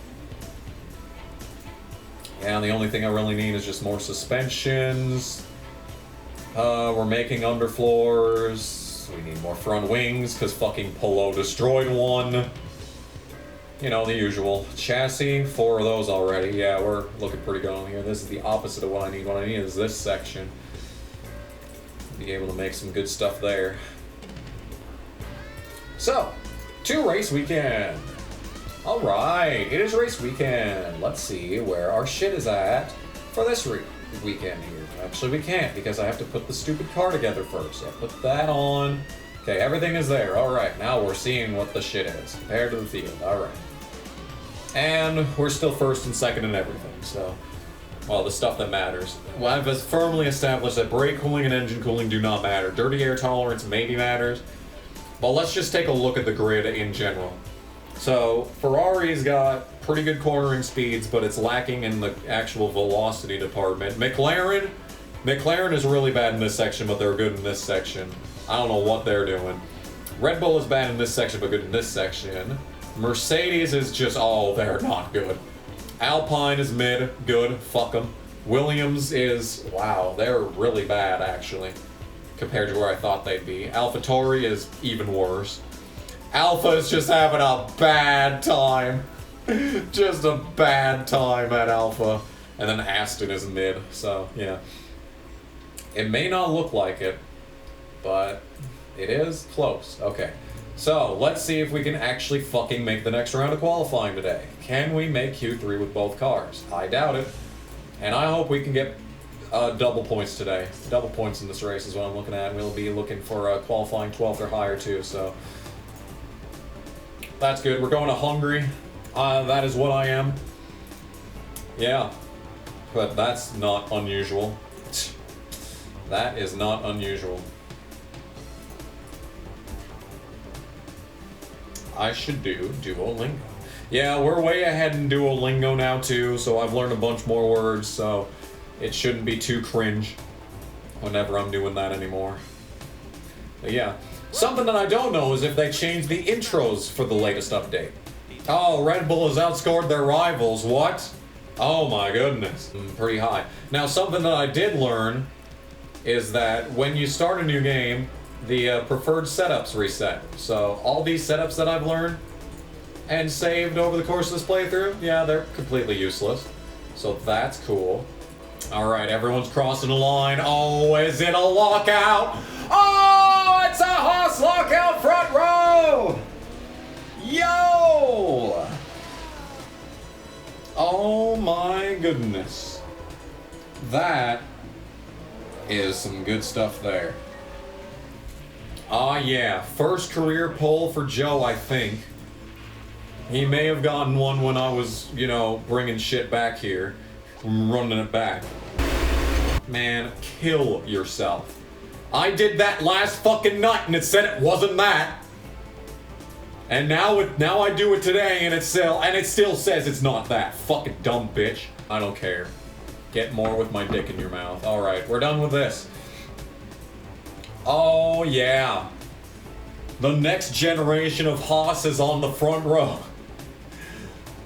Yeah, the only thing I really need is just more suspensions. We're making underfloors. We need more front wings, because fucking Polo destroyed one. You know, the usual. Chassis, 4 of those already. Yeah, we're looking pretty good on here. This is the opposite of what I need. What I need is this section. Be able to make some good stuff there. So, to race weekend. Alright, it is race weekend. Let's see where our shit is at for this weekend here. Actually, we can't because I have to put the stupid car together first. Yeah, put that on. Okay, everything is there. Alright, now we're seeing what the shit is compared to the field. Alright. And we're still first and second in everything, so... Well, the stuff that matters. Well, I've firmly established that brake cooling and engine cooling do not matter. Dirty air tolerance maybe matters. But let's just take a look at the grid in general. So, Ferrari's got pretty good cornering speeds, but it's lacking in the actual velocity department. McLaren is really bad in this section, but they're good in this section. I don't know what they're doing. Red Bull is bad in this section, but good in this section. Mercedes is just, oh, they're not good. Alpine is mid, good, fuck them. Williams is, wow, they're really bad, actually, compared to where I thought they'd be. AlphaTauri is even worse. Alpha is just having a bad time. Just a bad time at Alpha. And then Aston is mid, so, yeah. It may not look like it, but it is close. Okay. So, let's see if we can actually fucking make the next round of qualifying today. Can we make Q3 with both cars? I doubt it. And I hope we can get double points today. Double points in this race is what I'm looking at. We'll be looking for qualifying 12th or higher too, so... That's good. We're going to Hungary. That is what I am. Yeah. But that's not unusual. That is not unusual. I should do Duolingo. Yeah, we're way ahead in Duolingo now too, so I've learned a bunch more words, so it shouldn't be too cringe whenever I'm doing that anymore. But yeah. Something that I don't know is if they changed the intros for the latest update. Oh, Red Bull has outscored their rivals. What? Oh my goodness. Pretty high. Now, something that I did learn is that when you start a new game, the preferred setups reset. So all these setups that I've learned and saved over the course of this playthrough, yeah, they're completely useless. So that's cool. Alright, everyone's crossing the line. Oh, is it a lockout? Oh, it's a Haas lockout front row! Yo! Oh my goodness. That is some good stuff there. Ah, yeah. First career pole for Joe, I think. He may have gotten one when I was, you know, bringing shit back here. Running it back. Man, kill yourself. I did that last fucking night and it said it wasn't that. And now I do it today and it still says it's not that. Fucking dumb bitch. I don't care. Get more with my dick in your mouth. Alright, we're done with this. Oh yeah. The next generation of Haas is on the front row.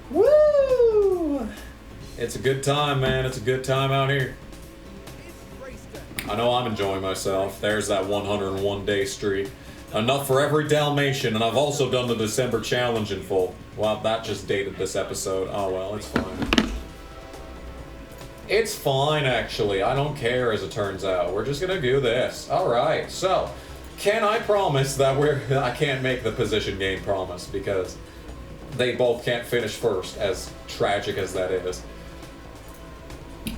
Woo! It's a good time, man. It's a good time out here. I know I'm enjoying myself. There's that 101-day streak. Enough for every Dalmatian, and I've also done the December challenge in full. Well, that just dated this episode. Oh well, it's fine. It's fine, actually. I don't care, as it turns out. We're just gonna do this. Alright, so, can I promise that I can't make the position game promise, because they both can't finish first, as tragic as that is.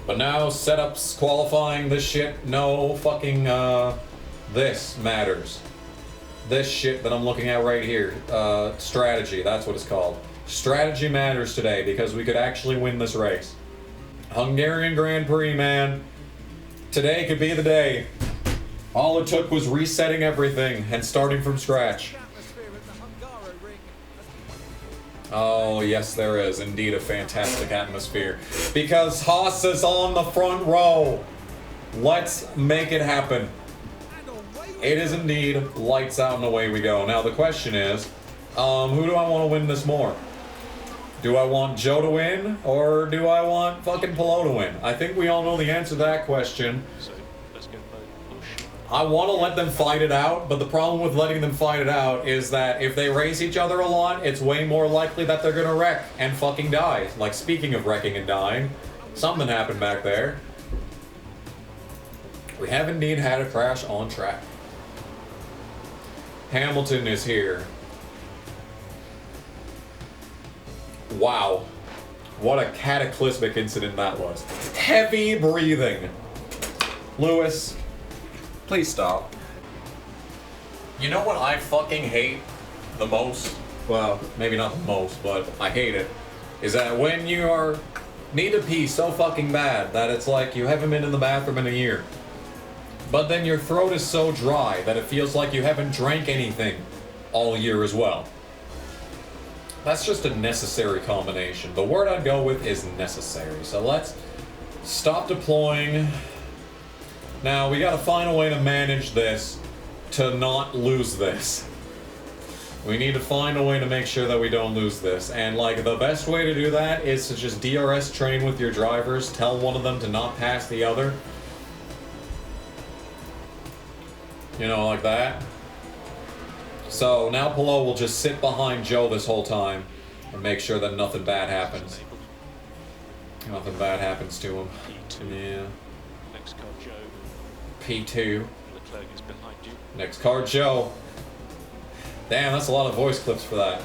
But now, setups, qualifying, this shit, no fucking, this matters. This shit that I'm looking at right here, strategy, that's what it's called. Strategy matters today, because we could actually win this race. Hungarian Grand Prix, man. Today could be the day. All it took was resetting everything and starting from scratch. Oh, yes, there is indeed a fantastic atmosphere. Because Haas is on the front row. Let's make it happen. It is indeed lights out and away we go. Now, the question is, who do I want to win this more? Do I want Joe to win, or do I want fucking Pehl to win? I think we all know the answer to that question. I want to let them fight it out, but the problem with letting them fight it out is that if they race each other a lot, it's way more likely that they're gonna wreck and fucking die. Like, speaking of wrecking and dying, something happened back there. We have indeed had a crash on track. Hamilton is here. Wow. What a cataclysmic incident that was. Heavy breathing. Lewis, please stop. You know what I fucking hate the most? Well, maybe not the most, but I hate it. Is that when you need to pee so fucking bad that it's like you haven't been in the bathroom in a year. But then your throat is so dry that it feels like you haven't drank anything all year as well. That's just a necessary combination. The word I'd go with is necessary. So let's stop deploying. Now, we gotta find a way to manage this to not lose this. We need to find a way to make sure that we don't lose this. And, like, the best way to do that is to just DRS train with your drivers, tell one of them to not pass the other. You know, like that. So now Pehl will just sit behind Joe this whole time and make sure that nothing bad happens. Nothing bad happens to him. Yeah. Next car, Joe. P2. Leclerc is behind you. Next car, Joe. Damn, that's a lot of voice clips for that.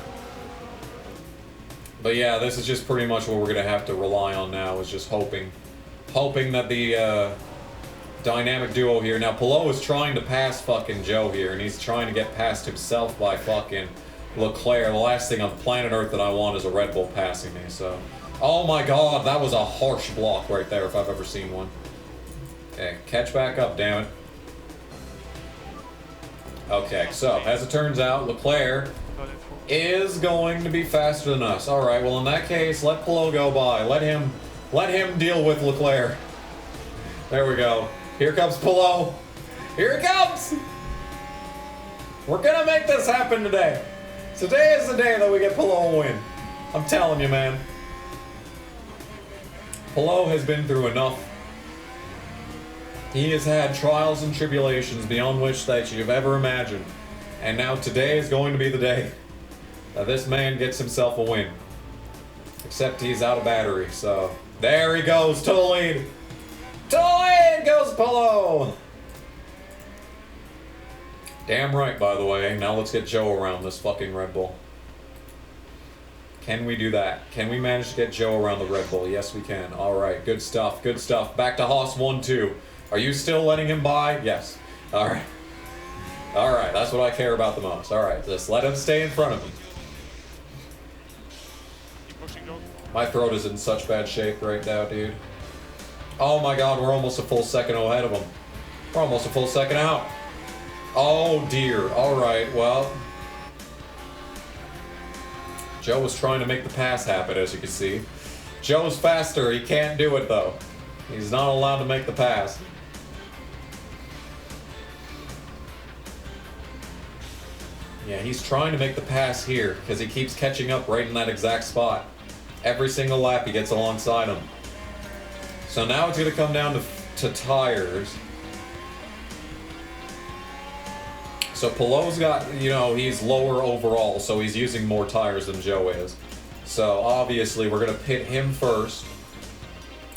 But yeah, this is just pretty much what we're gonna have to rely on now, is just hoping that the dynamic duo here. Now, Pehl is trying to pass fucking Joe here, and he's trying to get past himself by fucking Leclerc. The last thing on planet Earth that I want is a Red Bull passing me, so. Oh my god, that was a harsh block right there if I've ever seen one. Okay, catch back up, damn it. Okay, so, as it turns out, Leclerc is going to be faster than us. Alright, well in that case, let Pehl go by. Let him deal with Leclerc. There we go. Here comes Pehl. Here it comes! We're gonna make this happen today. Today is the day that we get Pehl a win. I'm telling you, man. Pehl has been through enough. He has had trials and tribulations beyond which that you've ever imagined. And now today is going to be the day that this man gets himself a win. Except he's out of battery, so. There he goes to the lead. To the lead goes Pehl. Damn right, by the way. Now let's get Joe around this fucking Red Bull. Can we do that? Can we manage to get Joe around the Red Bull? Yes, we can. Alright, good stuff, good stuff. Back to Haas 1-2. Are you still letting him by? Yes. Alright. Alright, that's what I care about the most. Alright, just let him stay in front of me. My throat is in such bad shape right now, dude. Oh my god, we're almost a full second ahead of him. We're almost a full second out. Oh dear. Alright, well. Joe was trying to make the pass happen, as you can see. Joe's faster. He can't do it, though. He's not allowed to make the pass. Yeah, he's trying to make the pass here because he keeps catching up right in that exact spot. Every single lap he gets alongside him. So now it's going to come down to tires. So Pehl's got, you know, he's lower overall, so he's using more tires than Joe is. So obviously we're going to pit him first.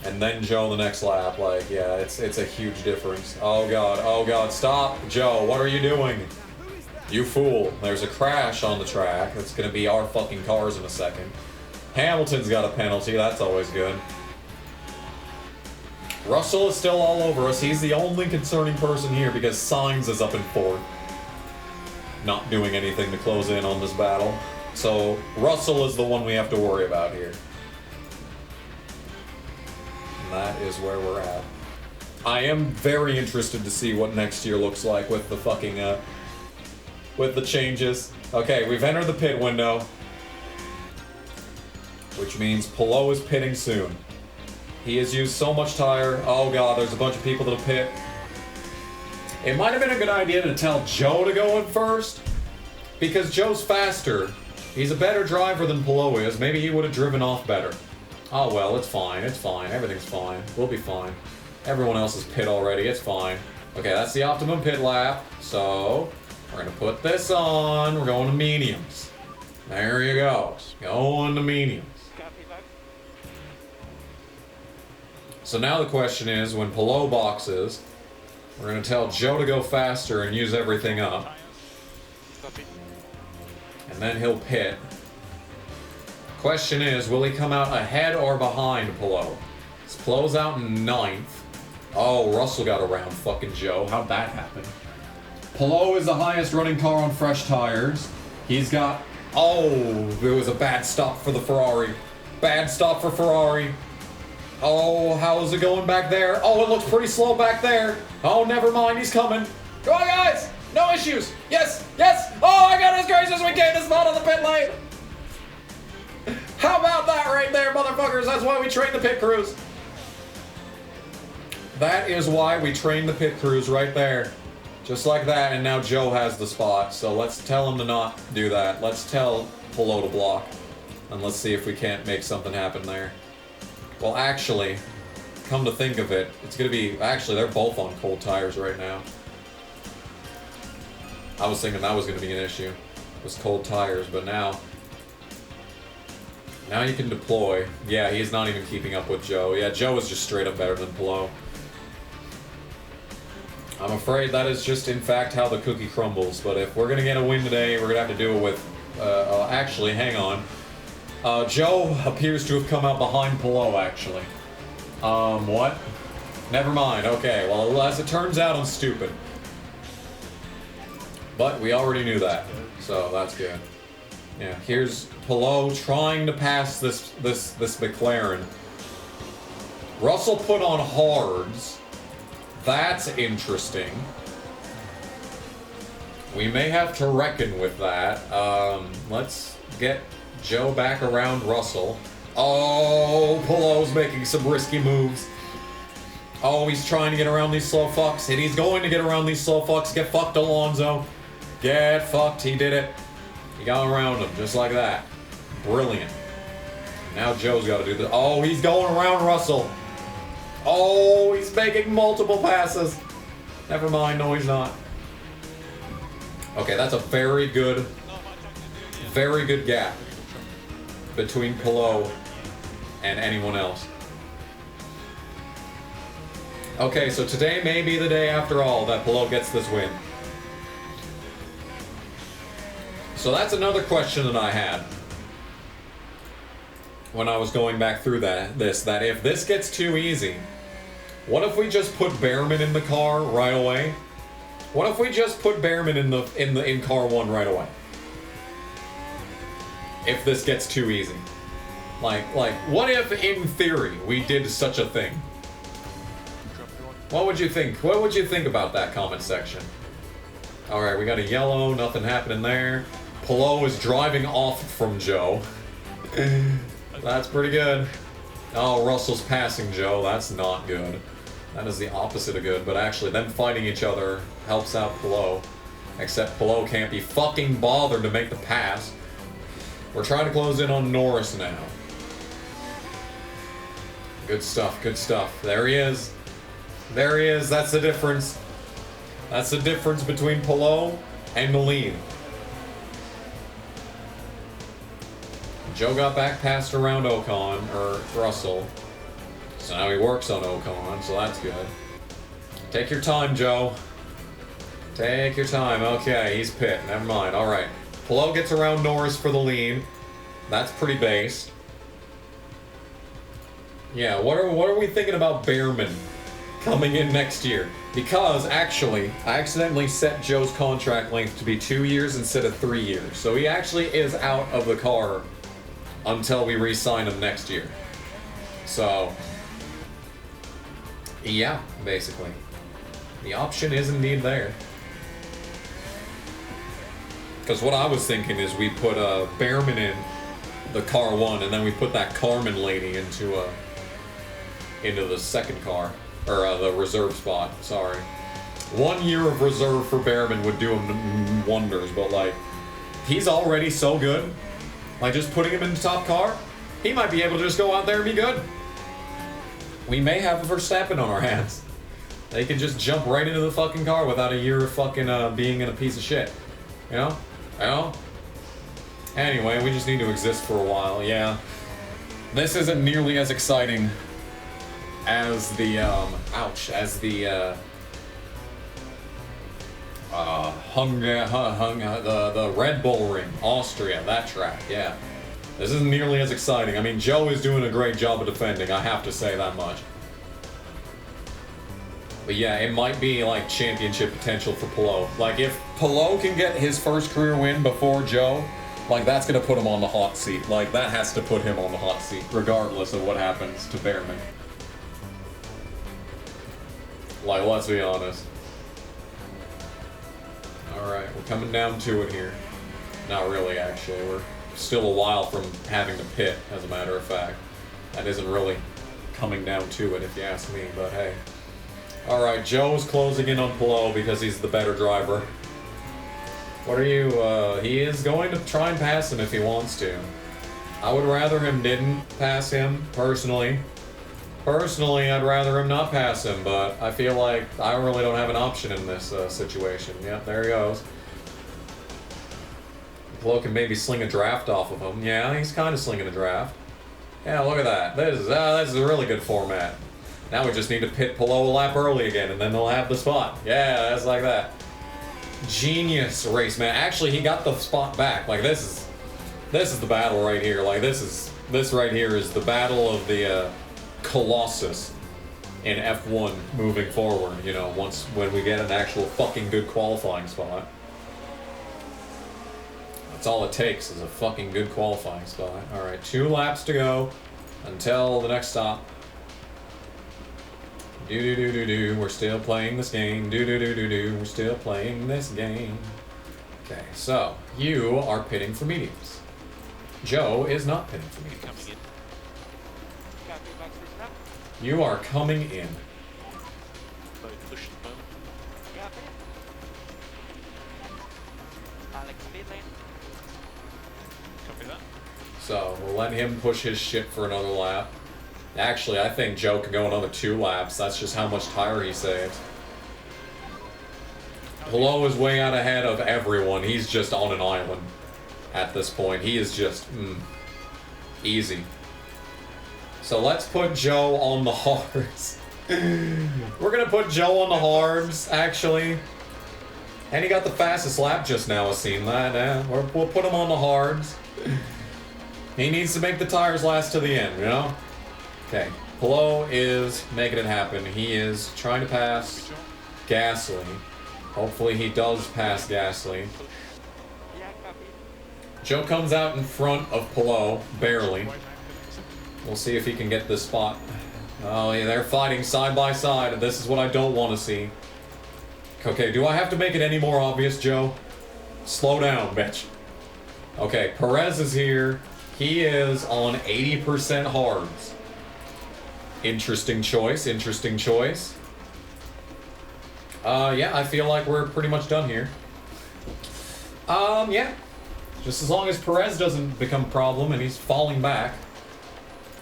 And then Joe the next lap. Like, yeah, it's a huge difference. Oh god, stop, Joe, what are you doing? You fool. There's a crash on the track. It's gonna be our fucking cars in a second. Hamilton's got a penalty, that's always good. Russell is still all over us. He's the only concerning person here because Sainz is up in fourth. Not doing anything to close in on this battle. So Russell is the one we have to worry about here. And that is where we're at. I am very interested to see what next year looks like with the fucking, with the changes. Okay, we've entered the pit window. Which means Pehl is pitting soon. He has used so much tire. Oh god, there's a bunch of people that'll pit. It might have been a good idea to tell Joe to go in first. Because Joe's faster. He's a better driver than Pehl is. Maybe he would have driven off better. Oh well, it's fine. It's fine. Everything's fine. We'll be fine. Everyone else is pit already. It's fine. Okay, that's the optimum pit lap. So, we're gonna put this on. We're going to mediums. There you go. Going to mediums. So now the question is, when Pehl boxes, we're gonna tell Joe to go faster and use everything up. And then he'll pit. Question is, will he come out ahead or behind Pehl? Pehl's out in 9th. Oh, Russell got around fucking Joe. How'd that happen? Pehl is the highest running car on fresh tires. He's got... Oh, it was a bad stop for the Ferrari. Bad stop for Ferrari. Oh, how's it going back there? Oh, it looks pretty slow back there. Oh, never mind, he's coming. Come on, guys! No issues! Yes! Yes! Oh, I got as gracious as we can! It's not on the pit lane! How about that right there, motherfuckers? That's why we train the pit crews. That is why we train the pit crews right there. Just like that, and now Joe has the spot, so let's tell him to not do that. Let's tell Pehl to block. And let's see if we can't make something happen there. Well, actually, come to think of it, it's gonna be... Actually, they're both on cold tires right now. I was thinking that was gonna be an issue. It was cold tires, but now... Now you can deploy. Yeah, he's not even keeping up with Joe. Yeah, Joe is just straight up better than Pehl. I'm afraid that is just, in fact, how the cookie crumbles. But if we're gonna get a win today, we're gonna have to do it with... actually, hang on. Joe appears to have come out behind Pehl, actually. What? Never mind. Okay, well, as it turns out, I'm stupid. But we already knew that, so that's good. Yeah, here's Pehl trying to pass this McLaren. Russell put on hards. That's interesting. We may have to reckon with that. Let's get Joe back around Russell. Oh, Pehl's making some risky moves. Oh, he's trying to get around these slow fucks, and he's going to get around these slow fucks. Get fucked, Alonso. Get fucked. He did it. He got around him just like that. Brilliant. Now Joe's got to do this. Oh, he's going around Russell. Oh, he's making multiple passes. Never mind. No, he's not. Okay, that's a very good gap between Pehl and anyone else. Okay, so today may be the day after all that Pehl gets this win. So that's another question that I had when I was going back through that if this gets too easy, what if we just put Behrman in the car right away? What if we just put Behrman in car 1 right away? If this gets too easy. Like, what if, in theory, we did such a thing? What would you think? What would you think about that comment section? Alright, we got a yellow, nothing happening there. Pehl is driving off from Joe. That's pretty good. Oh, Russell's passing Joe. That's not good. That is the opposite of good, but actually them fighting each other helps out Pehl. Except Pehl can't be fucking bothered to make the pass. We're trying to close in on Norris now. Good stuff, good stuff. There he is. There he is. That's the difference. That's the difference between Pehl and the lead. Joe got back passed around Ocon, or Russell. So now he works on Ocon, so that's good. Take your time, Joe. Take your time. Okay, he's pit. Never mind. All right. Pehl gets around Norris for the lead. That's pretty base. Yeah, what are we thinking about Behrman coming in next year? Because, actually, I accidentally set Joe's contract length to be 2 years instead of 3 years. So he actually is out of the car until we re-sign him next year. So, Yeah, basically. The option is indeed there. Because what I was thinking is we put Behrman in the car 1, and then we put that Carmen lady into the second car, or the reserve spot. Sorry. 1 year of reserve for Behrman would do him wonders, but like, he's already so good. Like, just putting him in the top car, he might be able to just go out there and be good. We may have a Verstappen on our hands. They can just jump right into the fucking car without a year of fucking being in a piece of shit. You know? You know? Anyway, we just need to exist for a while, yeah. This isn't nearly as exciting as the, the Red Bull Ring, Austria, that track, yeah. This isn't nearly as exciting. I mean, Joe is doing a great job of defending, I have to say that much. But yeah, it might be like championship potential for Pehl. Like, if Pehl can get his first career win before Joe, like, that's gonna put him on the hot seat. Like, that has to put him on the hot seat, regardless of what happens to Behrman. Like, let's be honest. Alright, we're coming down to it here. Not really, actually. We're still a while from having to pit, as a matter of fact. That isn't really coming down to it, if you ask me, but hey. Alright, Joe's closing in on Pehl because he's the better driver. What are you, he is going to try and pass him if he wants to. I would rather him didn't pass him, personally. Personally, I'd rather him not pass him, but I feel like I really don't have an option in this situation. Yep, there he goes. Pehl can maybe sling a draft off of him. Yeah, he's kind of slinging a draft. Yeah, look at that. This is a really good format. Now we just need to pit Pehl a lap early again, and then they'll have the spot. Yeah, that's like that. Genius race, man. Actually, he got the spot back. Like, this is the battle right here. Like, this right here is the battle of the Colossus in F1 moving forward, you know, when we get an actual fucking good qualifying spot. That's all it takes, is a fucking good qualifying spot. Alright, 2 laps to go until the next stop. Do-do-do-do-do, we're still playing this game. Do-do-do-do-do, we're still playing this game. Okay, so, you are pitting for mediums. Joe is not pitting for mediums. Coming in. You are coming in. Both push at the moment. Copy that. So, we'll let him push his shit for another lap. Actually, I think Joe can go another 2 laps. That's just how much tire he saved. Pehl is way out ahead of everyone. He's just on an island at this point. He is just, easy. So let's put Joe on the hards. We're gonna put Joe on the hards, actually. And he got the fastest lap just now, I've seen that. We'll put him on the hards. He needs to make the tires last to the end, you know? Okay, Pehl is making it happen. He is trying to pass Gasly. Hopefully he does pass Gasly. Joe comes out in front of Pehl, barely. We'll see if he can get this spot. Oh yeah, they're fighting side by side, and this is what I don't want to see. Okay, do I have to make it any more obvious, Joe? Slow down, bitch. Okay, Perez is here. He is on 80% hards. Interesting choice, interesting choice. Yeah, I feel like we're pretty much done here. Yeah. Just as long as Perez doesn't become a problem and he's falling back.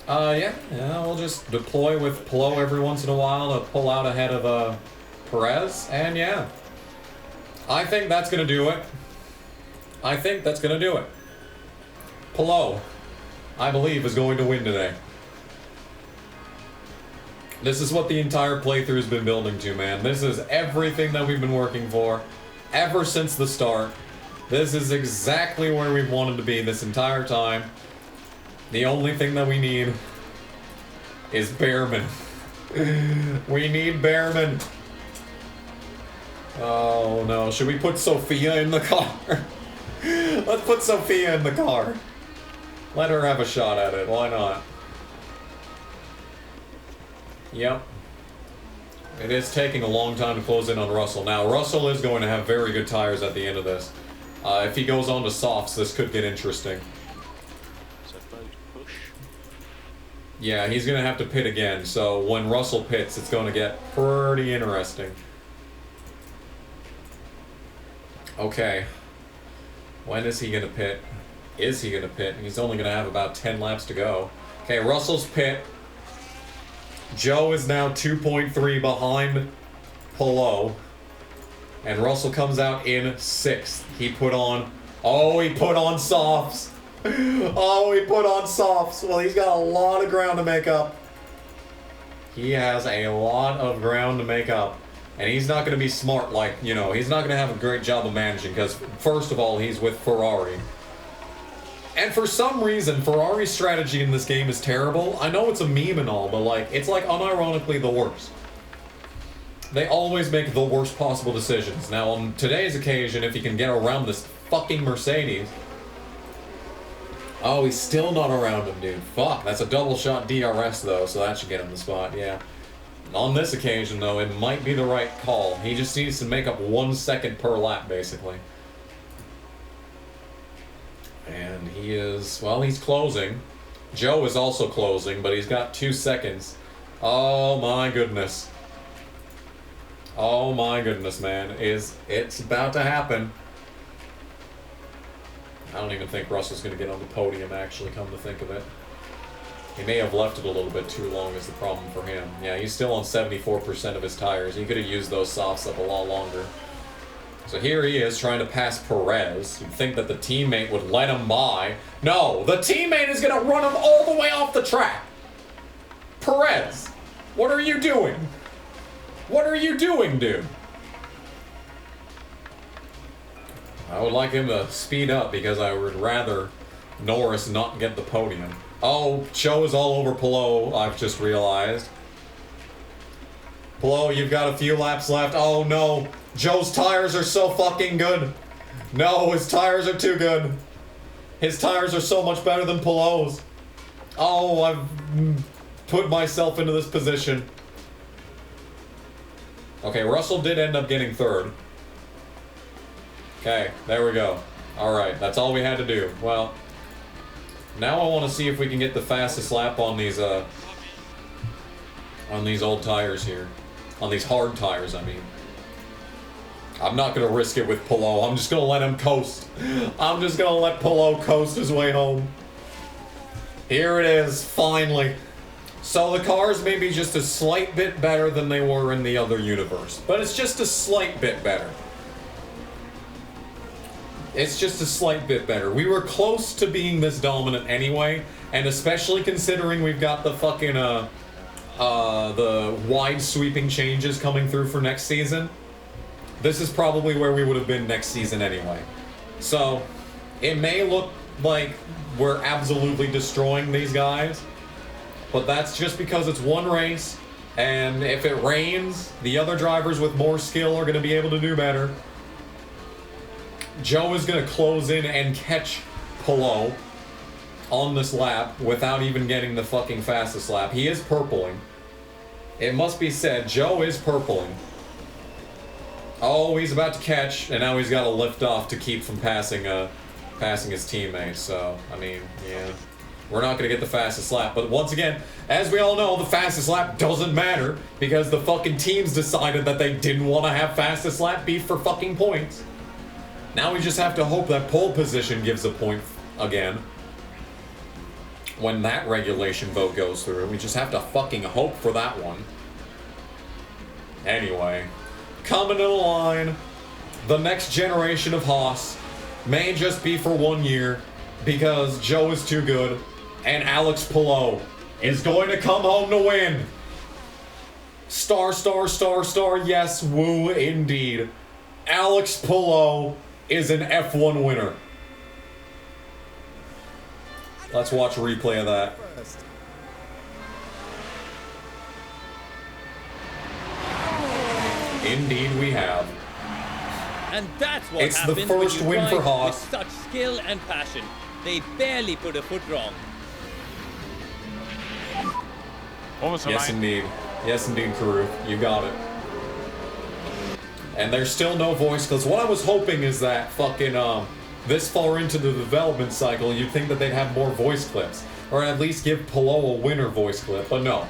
Yeah, we'll just deploy with Pehl every once in a while to pull out ahead of, Perez, and yeah. I think that's gonna do it. I think that's gonna do it. Pehl, I believe, is going to win today. This is what the entire playthrough has been building to, man. This is everything that we've been working for ever since the start. This is exactly where we've wanted to be this entire time. The only thing that we need is Behrman. We need Behrman. Oh no, should we put Sophia in the car? Let's put Sophia in the car. Let her have a shot at it, why not? Yep. It is taking a long time to close in on Russell. Now, Russell is going to have very good tires at the end of this. If he goes on to softs, this could get interesting. So boat push. Yeah, he's going to have to pit again, so when Russell pits, it's going to get pretty interesting. Okay. When is he going to pit? Is he going to pit? He's only going to have about 10 laps to go. Okay, Russell's pit. Joe is now 2.3 behind Pehl. And Russell comes out in 6th. He put on... Oh, he put on softs. Oh, he put on softs. Well, he's got a lot of ground to make up. He has a lot of ground to make up. And he's not going to be smart like, you know, he's not going to have a great job of managing because, first of all, he's with Ferrari. And for some reason, Ferrari's strategy in this game is terrible. I know it's a meme and all, but, like, it's, like, unironically the worst. They always make the worst possible decisions. Now, on today's occasion, if he can get around this fucking Mercedes... Oh, he's still not around him, dude. Fuck, that's a double shot DRS, though, so that should get him the spot, yeah. On this occasion, though, it might be the right call. He just needs to make up 1 second per lap, basically. And he is... Well, he's closing. Joe is also closing, but he's got 2 seconds. Oh, my goodness. Oh my goodness, man. It's about to happen. I don't even think Russell's going to get on the podium, actually, come to think of it. He may have left it a little bit too long is the problem for him. Yeah, he's still on 74% of his tires. He could have used those softs up a lot longer. So here he is trying to pass Perez. You'd think that the teammate would let him by. No, the teammate is going to run him all the way off the track. Perez, what are you doing? What are you doing, dude? I would like him to speed up because I would rather Norris not get the podium. Oh, Joe is all over Pehl, I've just realized. Pehl, you've got a few laps left. Oh no, Joe's tires are so fucking good. No, his tires are too good. His tires are so much better than Pehl's. Oh, I've put myself into this position. Okay, Russell did end up getting 3rd. Okay, there we go. Alright, that's all we had to do. Well, now I want to see if we can get the fastest lap on these old tires here. On these hard tires, I mean. I'm not going to risk it with Pehl. I'm just going to let him coast. I'm just going to let Pehl coast his way home. Here it is, finally. So the cars may be just a slight bit better than they were in the other universe. But it's just a slight bit better. It's just a slight bit better. We were close to being this dominant anyway. And especially considering we've got the fucking, the wide sweeping changes coming through for next season. This is probably where we would have been next season anyway. So, it may look like we're absolutely destroying these guys. But that's just because it's one race, and if it rains, the other drivers with more skill are going to be able to do better. Joe is going to close in and catch Pehl on this lap without even getting the fucking fastest lap. He is purpling. It must be said, Joe is purpling. Oh, he's about to catch, and now he's got to lift off to keep from passing his teammate. So, I mean, yeah. We're not going to get the fastest lap. But once again, as we all know, the fastest lap doesn't matter because the fucking teams decided that they didn't want to have fastest lap beef for fucking points. Now we just have to hope that pole position gives a point again. When that regulation vote goes through, we just have to fucking hope for that one. Anyway, coming to the line, the next generation of Haas may just be for 1 year because Joe is too good. And Alex Pehl is going to come home to win. Star, star, star, star, yes, woo, indeed. Alex Pehl is an F1 winner. Let's watch a replay of that. Indeed we have. And that's what it's the happens first when you win for drive Haas. with such skill and passion. They barely put a foot wrong. What was the Yes, line? indeed. Yes, indeed, Karoof. You got it. And there's still no voice clips. What I was hoping is that fucking, this far into the development cycle, you'd think that they'd have more voice clips. Or at least give Pehl a winner voice clip, but no.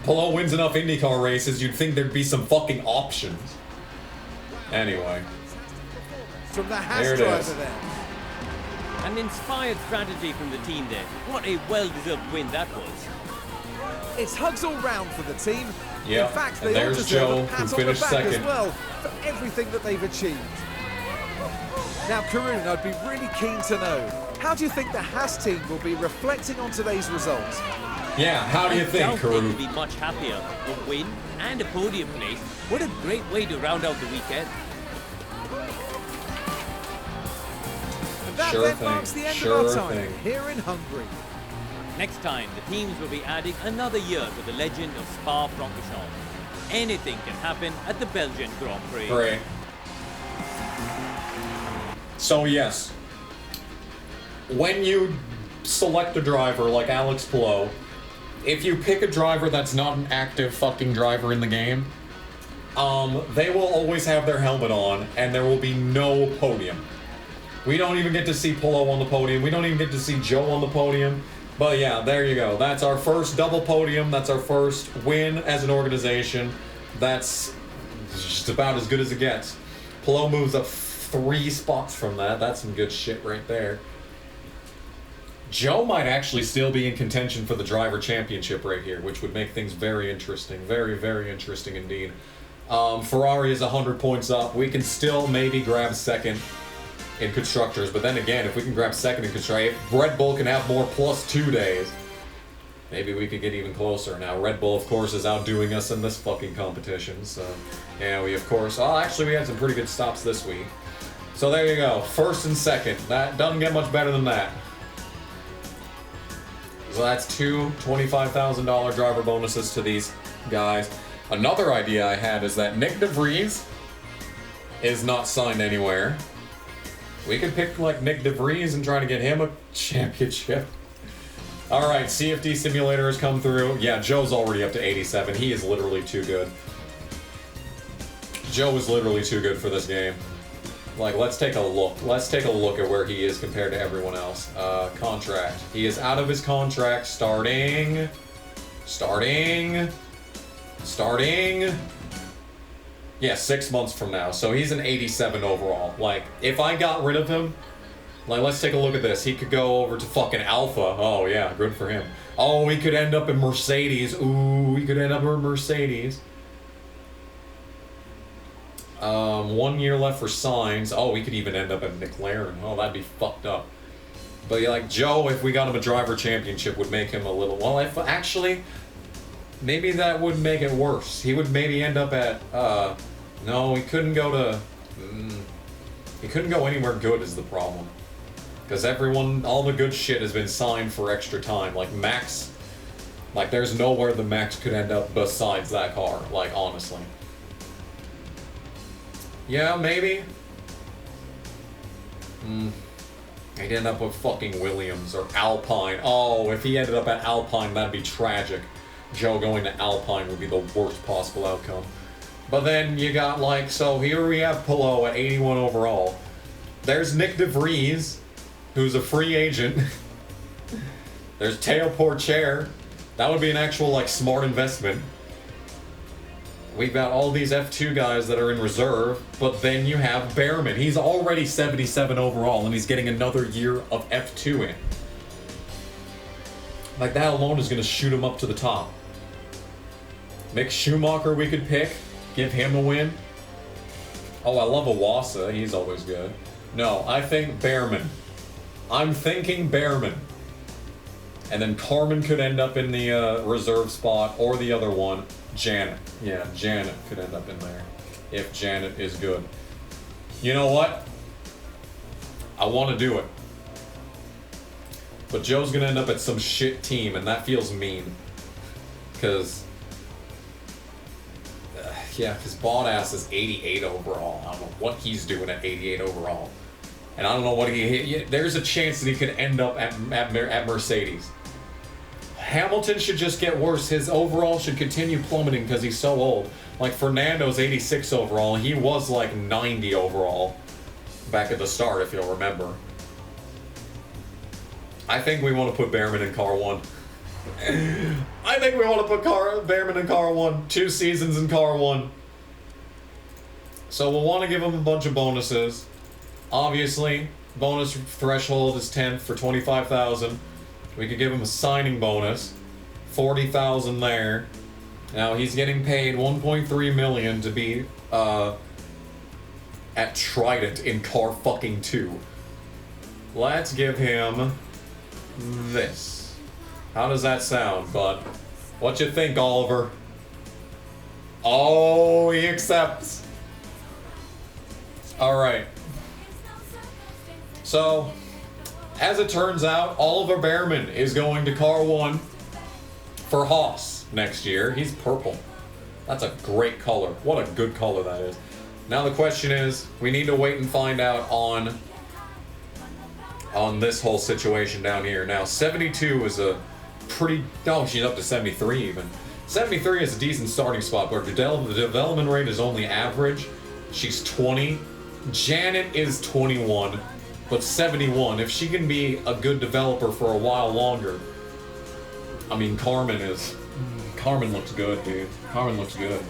Pehl wins enough IndyCar races, you'd think there'd be some fucking options. Anyway. From the Haas There it driver is. there. An inspired strategy from the team there. What a well-deserved win that was. It's hugs all round for the team. Yeah, In fact, and they all there's deserve Joe, a who pat on the finished back second. as well for everything that they've achieved. Now, Karun, I'd be really keen to know, how do you think the Haas team will be reflecting on today's results? Yeah, how do you think, I doubt they will Karun? be much happier. A win and a podium place. What a great way to round out the weekend. And that Sure then thing, marks the end sure of our time thing. here in Hungary. Next time, the teams will be adding another year to the legend of Spa-Francorchamps. Anything can happen at the Belgian Grand Prix. Great. So yes, when you select a driver like Alex Pehl, if you pick a driver that's not an active fucking driver in the game, they will always have their helmet on, and there will be no podium. We don't even get to see Pehl on the podium. We don't even get to see Joe on the podium. But yeah, there you go. That's our first double podium. That's our first win as an organization. That's just about as good as it gets. Pehl moves up 3 spots from that. That's some good shit right there. Joe might actually still be in contention for the driver championship right here, which would make things very interesting. Very, very interesting indeed. Ferrari is 100 points up. We can still maybe grab second in constructors, but then again, if we can grab second in constructors, if Red Bull can have more +2 days, maybe we could get even closer. Now, Red Bull, of course, is outdoing us in this fucking competition, so yeah, we of course, oh, actually we had some pretty good stops this week. So there you go, first and second. That doesn't get much better than that. So that's 2 $25,000 driver bonuses to these guys. Another idea I had is that Nick DeVries is not signed anywhere. We could pick like Nick DeVries and try to get him a championship. Alright, CFD Simulator has come through. Yeah, Joe's already up to 87. He is literally too good. Joe is literally too good for this game. Like, let's take a look. Let's take a look at where he is compared to everyone else. Contract. He is out of his contract starting. Yeah, 6 months from now. So he's an 87 overall. Like, if I got rid of him, like, let's take a look at this. He could go over to fucking Alpha. Oh, yeah, good for him. Oh, he could end up in Mercedes. Ooh, he could end up in Mercedes. 1 year left for signs. Oh, he could even end up at McLaren. Oh, that'd be fucked up. But yeah, like Joe, if we got him a driver championship, would make him a little. Well, if actually, maybe that would make it worse. He would maybe end up at. No, he couldn't go to. He couldn't go anywhere good is the problem. Because everyone, all the good shit has been signed for extra time. Like Max, like there's nowhere the Max could end up besides that car. Like honestly. Yeah, maybe. He'd end up with fucking Williams or Alpine. Oh, if he ended up at Alpine, that'd be tragic. Joe going to Alpine would be the worst possible outcome. But then you got like, so here we have Pehl at 81 overall. There's Nick DeVries, who's a free agent. There's Teo Porcher. That would be an actual like smart investment. We've got all these F2 guys that are in reserve, but then you have Behrman. He's already 77 overall, and he's getting another year of F2 in. Like, that alone is going to shoot him up to the top. Mick Schumacher we could pick. Give him a win. Oh, I love Iwasa. He's always good. No, I think Behrman. I'm thinking Behrman. And then Carmen could end up in the reserve spot, or the other one, Janet. Yeah, Janet could end up in there, if Janet is good. You know what? I want to do it. But Joe's going to end up at some shit team, and that feels mean. Because... yeah, his badass is 88 overall. I don't know what he's doing at 88 overall. And I don't know what there's a chance that he could end up at Mercedes. Hamilton should just get worse. His overall should continue plummeting because he's so old. Like, Fernando's 86 overall. He was like 90 overall back at the start, if you'll remember. I think we want to put Behrman in car 1. I think we want to put Behrman in car 1. 2 seasons in car 1. So we'll want to give him a bunch of bonuses. Obviously, bonus threshold is 10th for 25,000. We could give him a signing bonus, 40,000 there. Now he's getting paid 1.3 million to be at Trident in car fucking 2. Let's give him this. How does that sound, bud? What you think, Oliver? Oh, he accepts. All right. So, as it turns out, Oliver Behrman is going to car 1 for Haas next year. He's purple. That's a great color. What a good color that is. Now the question is, we need to wait and find out on this whole situation down here. Now, 72 is a pretty... Oh, she's up to 73 even. 73 is a decent starting spot, but the development rate is only average. She's 20. Janet is 21, but 71. If she can be a good developer for a while longer... I mean, Carmen looks good, dude. Carmen looks good.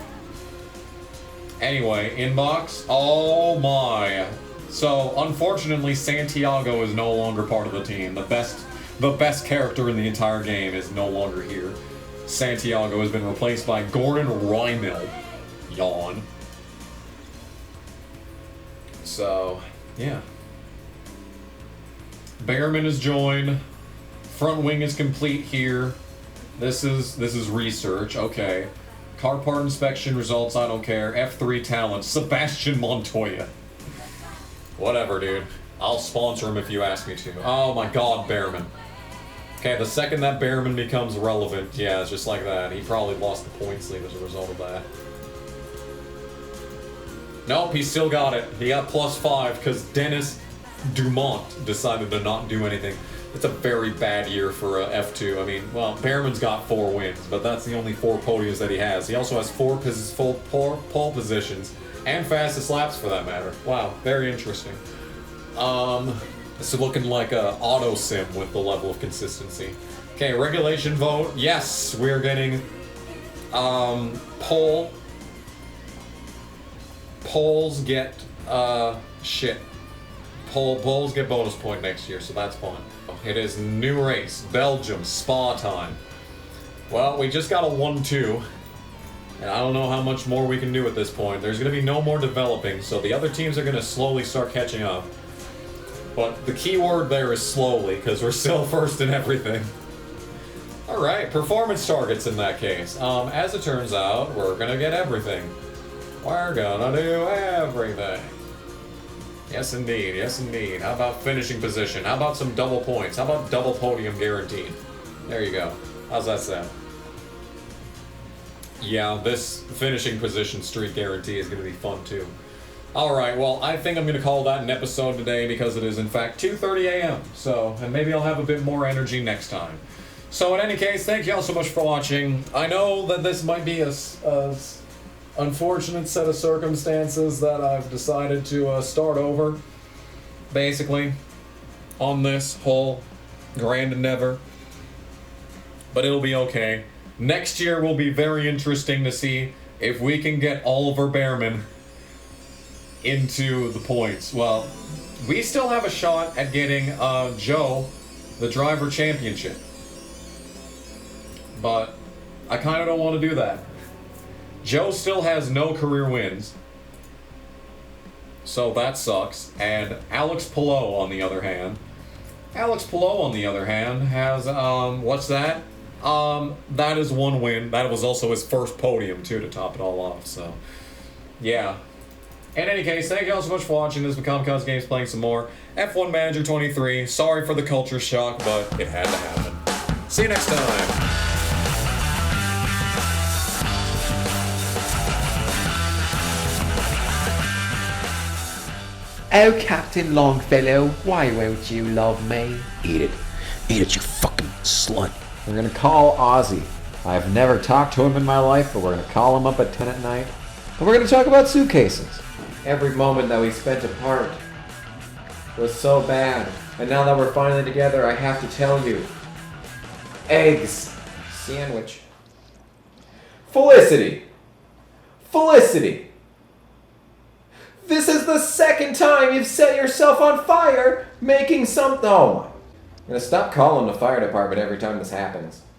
Anyway, inbox. Oh my. So, unfortunately, Santiago is no longer part of the team. The best character in the entire game is no longer here. Santiago has been replaced by Gordon Rymel. Yawn. So, yeah. Behrman is joined. Front wing is complete here. This is research. Okay. Car part inspection results, I don't care. F3 talent, Sebastian Montoya. Whatever, dude. I'll sponsor him if you ask me to. Oh my god, Behrman. Okay, the second that Behrman becomes relevant, yeah, it's just like that. He probably lost the points lead as a result of that. Nope, he still got it. He got +5 because Dennis Dumont decided to not do anything. It's a very bad year for F2. I mean, well, Behrman's got 4 wins, but that's the only 4 podiums that he has. He also has 4 pole positions and fastest laps for that matter. Wow, very interesting. This is looking like a auto sim with the level of consistency. Okay, regulation vote. Yes, we're getting pole. Poles get shit. Poles get bonus point next year, so that's fun. It is new race, Belgium, Spa time. Well, we just got a 1-2, and I don't know how much more we can do at this point. There's going to be no more developing, so the other teams are going to slowly start catching up. But the key word there is slowly, because we're still first in everything. Alright, performance targets in that case. As it turns out, we're going to get everything. We're going to do everything. Yes, indeed. Yes, indeed. How about finishing position? How about some double points? How about double podium guaranteed? There you go. How's that sound? Yeah, this finishing position streak guarantee is going to be fun, too. Alright, well, I think I'm going to call that an episode today because it is, in fact, 2:30 a.m. So, and maybe I'll have a bit more energy next time. So, in any case, thank you all so much for watching. I know that this might be a unfortunate set of circumstances that I've decided to start over, basically, on this whole grand endeavor. But it'll be okay. Next year will be very interesting to see if we can get Oliver Behrman into the points. Well, we still have a shot at getting Joe the driver championship. But I kind of don't want to do that. Joe still has no career wins, so that sucks. And Alex Palou, on the other hand, has, what's that? That is 1 win. That was also his first podium, too, to top it all off, so, yeah. In any case, thank you all so much for watching. This is Kamikaze Games playing some more F1 Manager 23. Sorry for the culture shock, but it had to happen. See you next time. Oh, Captain Longfellow, why won't you love me? Eat it. Eat it, you fucking slut. We're gonna call Ozzy. I've never talked to him in my life, but we're gonna call him up at 10 at night. And we're gonna talk about suitcases. Every moment that we spent apart was so bad. And now that we're finally together, I have to tell you. Eggs. Sandwich. Felicity. Felicity. This is the second time you've set yourself on fire making something. Oh my. I'm gonna stop calling the fire department every time this happens.